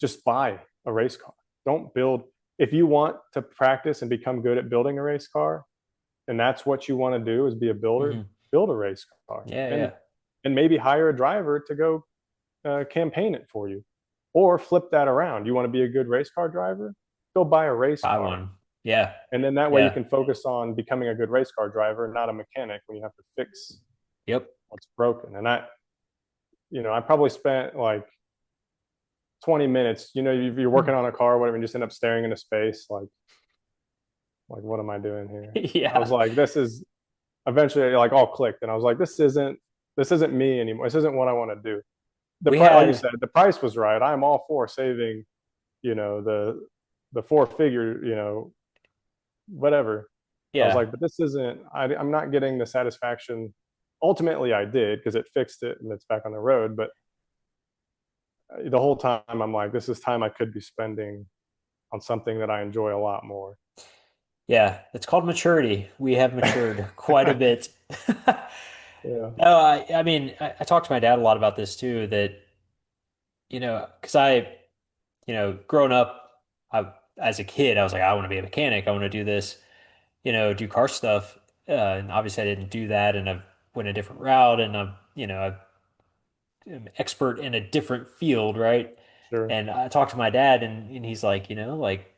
just buy a race car. Don't build if you want to practice and become good at building a race car, and that's what you want to do is be a builder, hmm build a race car. yeah, and yeah. and maybe hire a driver to go campaign it for you, or flip that around. You want to be a good race car driver, go buy a race Buy car, one. Yeah. and then that way you Yeah. can focus on becoming a good race car driver, not a mechanic when you have to fix Yep. what's broken. And I probably spent like 20 minutes, you're working on a car, whatever, and just end up staring into space like what am I doing here? I was Yeah. like, this is eventually like all clicked, and I was like, this isn't me anymore. This isn't what I want to do. The We price, like you had, said, the price was right. I'm all for saving, the four figure, whatever. I was yeah. like, but this isn't. I'm not getting the satisfaction. Ultimately, I did because it fixed it and it's back on the road. But the whole time, I'm like, this is time I could be spending on something that I enjoy a lot more. Yeah. It's called maturity. We have matured quite a bit. Yeah, No, I mean, I talked to my dad a lot about this too, that, because growing up, as a kid, I was like, I want to be a mechanic. I want to do this, do car stuff. And obviously I didn't do that, and I went a different route, and I'm expert in a different field, right? sure. And I talked to my dad, and he's like, like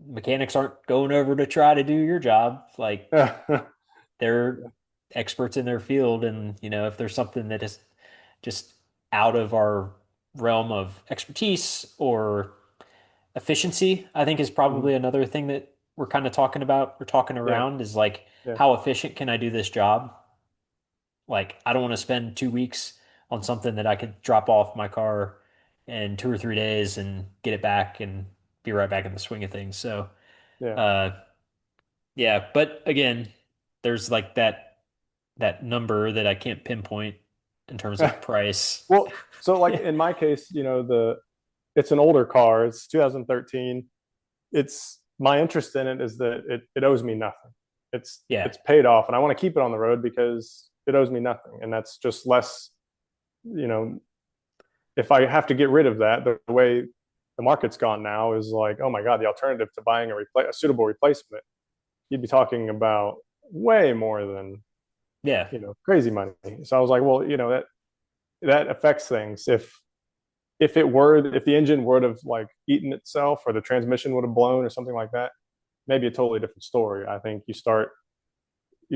mechanics aren't going over to try to do your job. Like Yeah. they're experts in their field, and if there's something that is just out of our realm of expertise or efficiency, I think is Mhm. probably another thing that we're kind of talking about, we're talking Yeah, around is like, yeah. how efficient can I do this job? Like, I don't want to spend 2 weeks on something that I could drop off my car in 2 or 3 days and get it back and be right back in the swing of things. So, Yeah. uh, yeah, but again, there's like that number that I can't pinpoint in terms of price. Well, so like in my case, it's an older car. It's 2013. It's my interest in it is that it owes me nothing. It's Yeah. it's paid off, and I want to keep it on the road because it owes me nothing, and that's just less. You know, if I have to get rid of that, the way the market's gone now is like, oh my god, the alternative to buying a suitable replacement, you'd be talking about way more than Yeah. crazy money. So I was like, well, that affects things. If the engine would have like eaten itself or the transmission would have blown or something like that, maybe a totally different story. I think you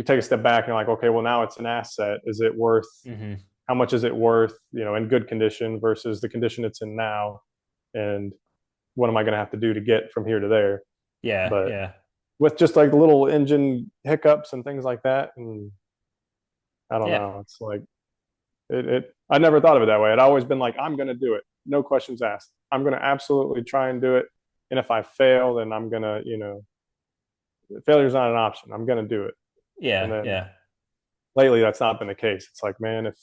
take a step back and you're like, okay, well now it's an asset. Is it worth Hmm. how much is it worth, in good condition versus the condition it's in now? And what am I going to have to do to get from here to there? Yeah. But Yeah. with just like little engine hiccups and things like that, and I don't Yeah. know, it's like I never thought of it that way. It always been like, I'm going to do it. No questions asked. I'm going to absolutely try and do it. And if I fail, then I'm going to, failure's not an option. I'm going to do it. And Yeah. then Yeah. lately that's not been the case. It's like, man, if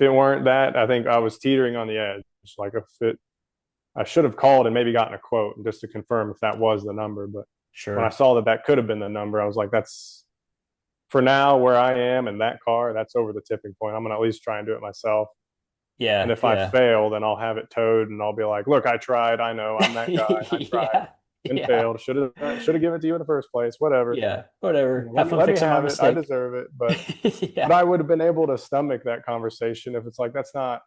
it weren't that, I think I was teetering on the edge. Like I should have called and maybe gotten a quote just to confirm if that was the number. But when I Sure. saw that could have been the number, I was like, that's for now where I am and that car, that's over the tipping point. I'm going to at least try and do it myself. And Yeah, if I yeah. fail, then I'll have it towed and I'll be like, look, I tried. I know I'm that guy. I tried Yeah, and yeah, failed. Should have given it to you in the first place. Whatever. yeah. Whatever. Let Have me fun let me fixing my have it. I mistake. deserve it. But Yeah, I would have been able to stomach that conversation if it's like that's not.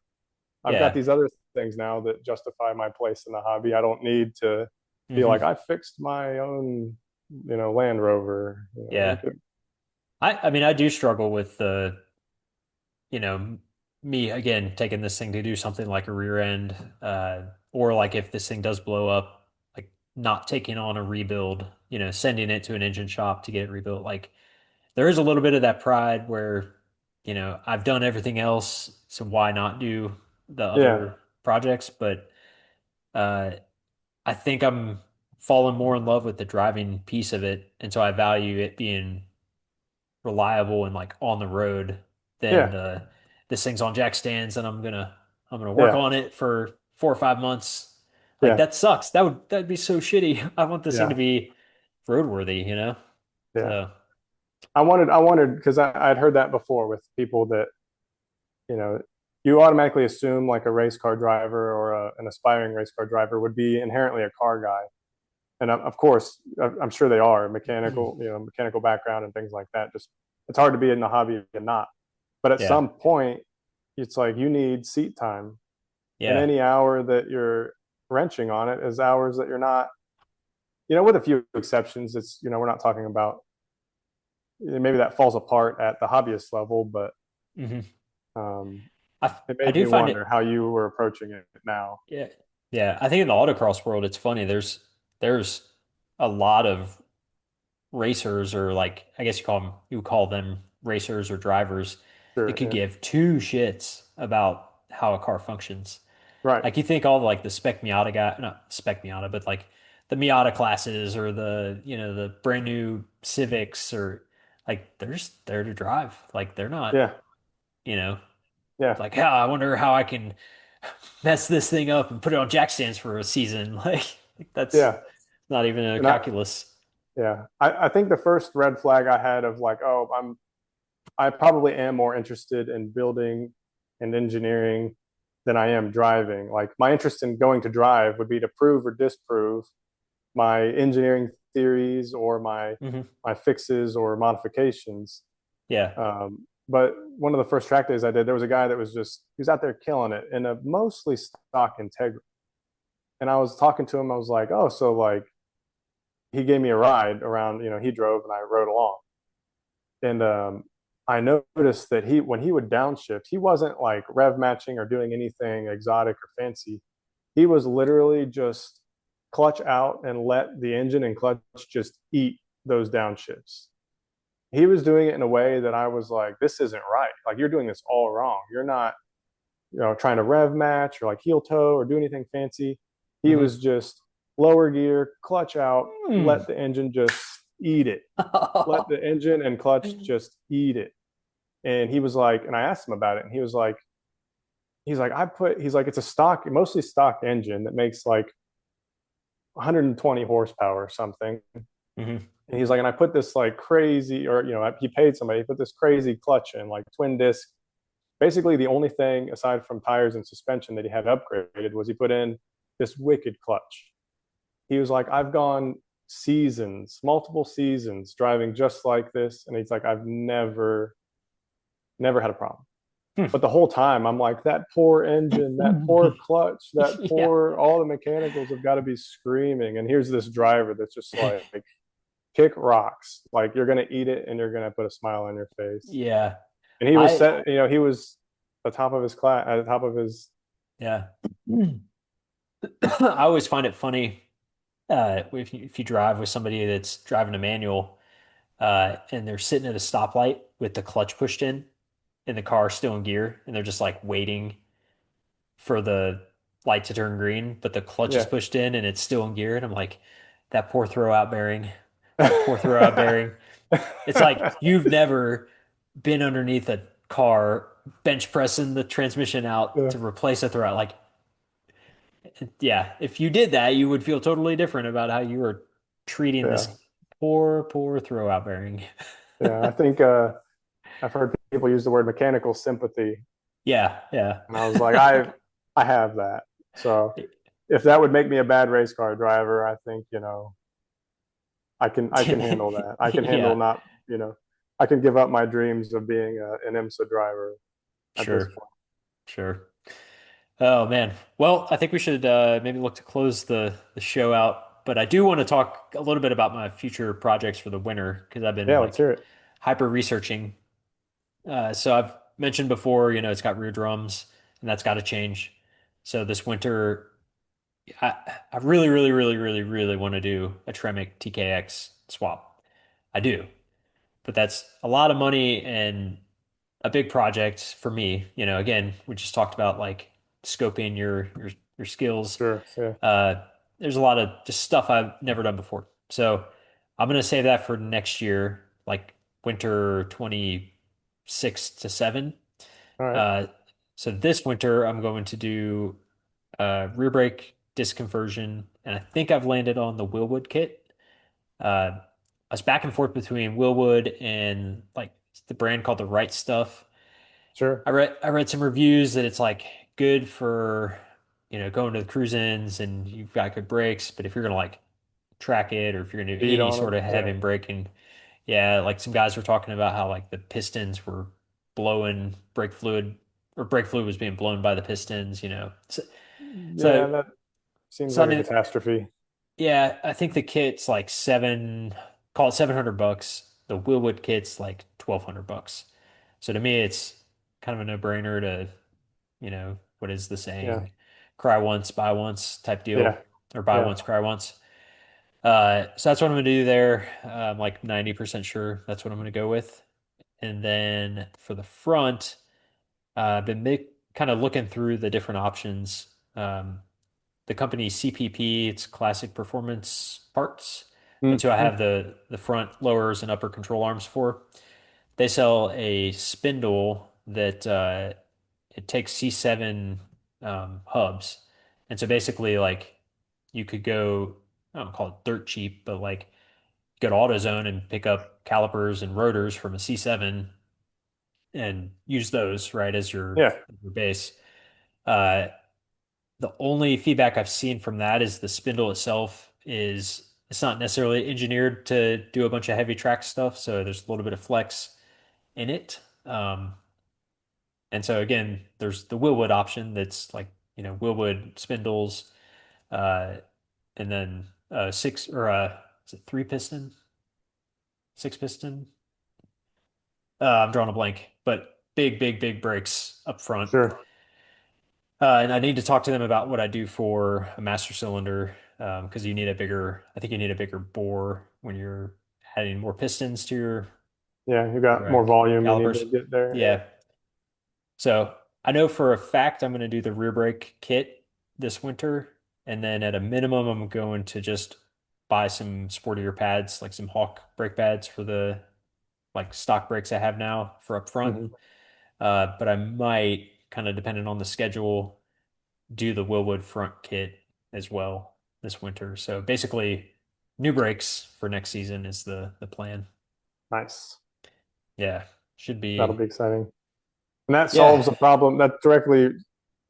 I've got yeah. these other things now that justify my place in the hobby. I don't need to be like Hmm. I fixed my own, Land Rover. We Yeah. could. I mean, I do struggle with the, me again taking this thing to do something like a rear end, or like if this thing does blow up, like not taking on a rebuild, sending it to an engine shop to get it rebuilt. Like there is a little bit of that pride where, I've done everything else, so why not do the Yeah, other projects? But uh, I think I'm falling more in love with the driving piece of it, and so I value it being reliable and like on the road than yeah, the this thing's on jack stands and I'm gonna work yeah, on it for 4 or 5 months. Like yeah, that sucks. That'd be so shitty. I want this thing to yeah, be roadworthy. yeah. So I wanted because I'd heard that before with people that you know you automatically assume like a race car driver or an aspiring race car driver would be inherently a car guy, and of course I'm sure they are mechanical background and things like that. Just it's hard to be in the hobby and not. But at yeah, some point, it's like you need seat time, and yeah. any hour that you're wrenching on it is hours that you're not. With a few exceptions, it's we're not talking about maybe that falls apart at the hobbyist level, but Hmm. um, it I made do me find wonder it. how you were approaching it now. Yeah, yeah. I think in the autocross world, it's funny. There's a lot of racers, or like I guess you would call them racers or drivers that Sure. could Yeah. give two shits about how a car functions. Right. Like you think all like the spec Miata guy, not spec Miata, but like the Miata classes or the brand new Civics, or like they're just there to drive. Like they're not, Yeah. you know, Yeah. like, I wonder how I can mess this thing up and put it on jack stands for a season. Like that's Yeah. not even a And calculus. I think the first red flag I had of like, oh, I probably am more interested in building and engineering than I am driving. Like my interest in going to drive would be to prove or disprove my engineering theories or Hmm. my fixes or modifications. Yeah. But one of the first track days I did, there was a guy that he was out there killing it in a mostly stock Integra. And I was talking to him, I was like, oh, so like he gave me a ride around, he drove and I rode along. And I noticed that when he would downshift, he wasn't like rev matching or doing anything exotic or fancy. He was literally just clutch out and let the engine and clutch just eat those downshifts. He was doing it in a way that I was like, this isn't right. Like you're doing this all wrong. You're not, trying to rev match or like heel toe or do anything fancy. He Hmm. was just lower gear, clutch out, Hmm. let the engine just eat it. Let the engine and clutch just eat it. And he was like, and I asked him about it, and he's like, it's a mostly stock engine that makes like 120 horsepower or something. Hmm. And he's like, and I put this like crazy, or he paid somebody, he put this crazy clutch in, like twin disc. Basically, the only thing aside from tires and suspension that he had upgraded was he put in this wicked clutch. He was like, I've gone seasons, multiple seasons driving just like this. And he's like, I've never had a problem. But the whole time I'm like, that poor engine, that Hmm. poor clutch, that Yeah. poor, all the mechanicals have got to be screaming. And here's this driver that's just like, kick rocks. Like you're going to eat it and you're going to put a smile on your face. Yeah. And he was I set, he was the top of his class, at the top of his, yeah. I always find it funny if you drive with somebody that's driving a manual, and they're sitting at a stoplight with the clutch pushed in and the car still in gear, and they're just like waiting for the light to turn green, but the clutch is yeah. pushed in and it's still in gear. And I'm like, that poor throwout bearing, that poor throwout bearing. It's like you've never been underneath a car bench pressing the transmission out yeah. to replace a throwout. Like, yeah, if you did that, you would feel totally different about how you were treating Yeah. this poor throwout bearing. Yeah. I think I've heard people use the word mechanical sympathy. Yeah, yeah. And I was like, I have that. So if that would make me a bad race car driver, I think, I can handle that. I can handle Yeah, not, I can give up my dreams of being an IMSA driver at this sure, point. sure. Oh man. Well, I think we should maybe look to close the show out. But I do want to talk a little bit about my future projects for the winter because I've been Yeah, let's like hear it. hyper researching. So I've mentioned before, it's got rear drums and that's got to change. So this winter, I, I really, really, really, really, really want to do a Tremec TKX swap. I do, but that's a lot of money and a big project for me. Again, we just talked about like scoping your skills. Sure. Yeah. Uh, there's a lot of just stuff I've never done before. So I'm gonna save that for next year, like winter 26 to 7. All right. Uh, so this winter I'm going to do rear brake disc conversion, and I think I've landed on the Willwood kit. I was back and forth between Willwood and like the brand called the Right Stuff. Sure. I read some reviews that it's like good for, going to the cruise ins and you've got good brakes, but if you're gonna like track it or if you're gonna do Speed any on sort of them. Yeah. heavy braking, yeah, like some guys were talking about how like the pistons were blowing brake fluid or brake fluid was being blown by the pistons, So, Yeah, so, that seems so I like a mean, catastrophe. yeah, I think the kit's like call it $700. The Willwood kit's like $1,200. So to me, it's kind of a no-brainer to what is the Yeah. saying? Cry once, buy once type deal, Yeah. or buy Yeah. once, cry once. So that's what I'm gonna do there. I'm like 90% sure that's what I'm gonna go with. And then for the front, I've been kind of looking through the different options. The company CPP, it's Classic Performance Parts. That's who I Mm-hmm. have the front lowers and upper control arms for. They sell a spindle that it takes C7 hubs. And so basically, like, you could go, I don't call it dirt cheap, but like go to AutoZone and pick up calipers and rotors from a C7 and use those, right, Yeah. as your base. Uh, the only feedback I've seen from that is the spindle itself is it's not necessarily engineered to do a bunch of heavy track stuff, so there's a little bit of flex in it. And so again, there's the Willwood option that's like, Willwood spindles, uh, and then six or is it three piston, six piston? I'm drawing a blank, but big, big, big brakes up front. Sure. And I need to talk to them about what I do for a master cylinder, because I think you need a bigger bore when you're adding more pistons to Yeah. You your got more volume you need calipers. to get there. Yeah. Yeah. So I know for a fact I'm going to do the rear brake kit this winter. And then at a minimum, I'm going to just buy some sportier pads, like some Hawk brake pads for the like stock brakes I have now for up front. Hmm. But I might, kind of depending on the schedule, do the Willwood front kit as well this winter. So basically, new brakes for next season is the plan. Nice. Yeah, should That'll be. be exciting. And that Yeah, solves a problem that directly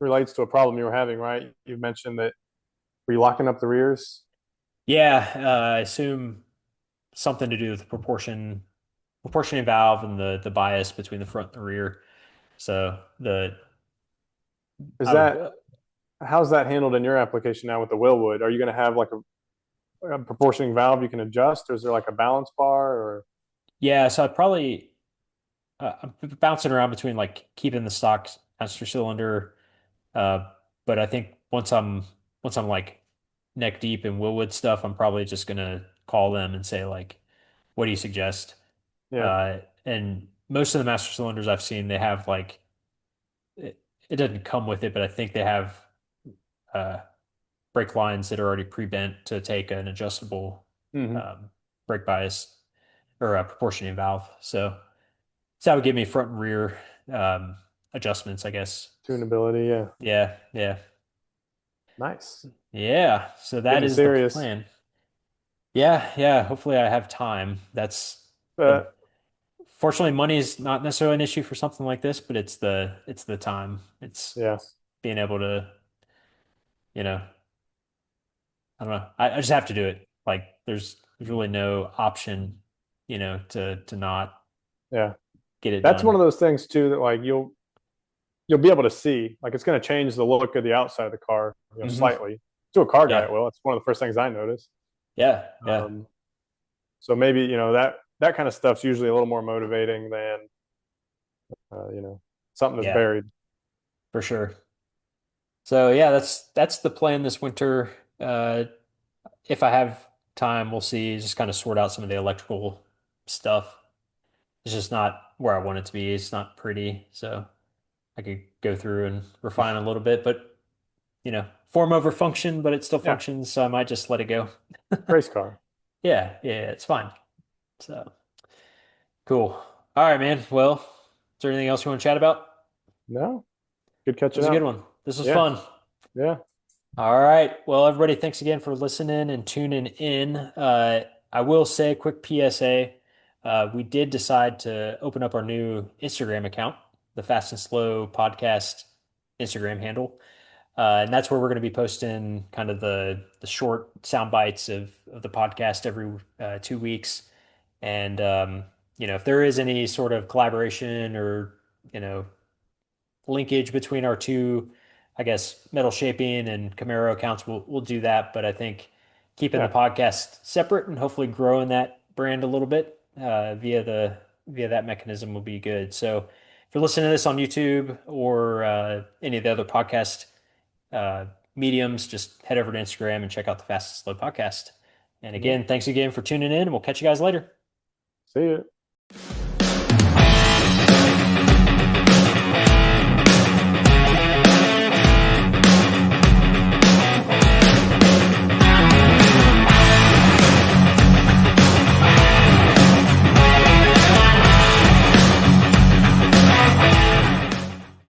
relates to a problem you were having, right? You mentioned that were you locking up the rears? yeah. I assume something to do with the proportioning valve and the bias between the front and the rear. So the Is I would that how's that handled in your application now with the Willwood? Are you going to have like a proportioning valve you can adjust, or is there like a balance bar? Or yeah. So I'd probably I'm bouncing around between like keeping the stock master cylinder, uh, but I think once I'm like neck deep in Willwood stuff, I'm probably just gonna call them and say like, what do you suggest? yeah, And most of the master cylinders I've seen, they have like it doesn't come with it, but I think they have uh, brake lines that are already pre-bent to take an adjustable hmm, um, brake bias or a proportioning valve. So that would give me front and rear um, adjustments, I guess. tunability. Yeah, Yeah, yeah, nice. yeah. So that Getting is the serious. plan. Yeah, yeah. Hopefully I have time. That's Uh, the Fortunately, money is not necessarily an issue for something like this, but it's the time. It's Yeah, being able to, you know, I don't know. I just have to do it. Like there's really no option, to not yeah. get it That's one done. of those things too that like you'll be able to see. Like it's going to change the look of the outside of the car, Hmm. slightly. To a car guy, it Yeah. will. It's one of the first things I notice. Yeah. Yeah. Um, so maybe that kind of stuff's usually a little more motivating than something that's Yeah, buried. for sure. So yeah, that's the plan this winter. If I have time, we'll see. Just kind of sort out some of the electrical stuff. It's just not where I want it to be. It's not pretty. So I could go through and refine a little bit, but form over function, but it still Yeah, functions, so I might just let it go. race car. Yeah, yeah, it's fine. So cool. All right, man. Well, is there anything else you want to chat about? No, good It catching was a good up. one. This was Yeah, fun. yeah, All right. Well, everybody, thanks again for listening and tuning in. I will say, quick PSA. We did decide to open up our new Instagram account, the Fast and Slow Podcast Instagram handle. And that's where we're going to be posting kind of the short sound bites of the podcast every 2 weeks. And if there is any sort of collaboration or you know linkage between our two, I guess, metal shaping and Camaro accounts, we'll do that. But I think keeping the yeah. podcast separate and hopefully growing that brand a little bit via that mechanism will be good. So if you're listening to this on YouTube or any of the other podcast uh, mediums, just head over to Instagram and check out the Fast and Slow podcast. And Yeah. again, thanks again for tuning in, and we'll catch you guys later. See you.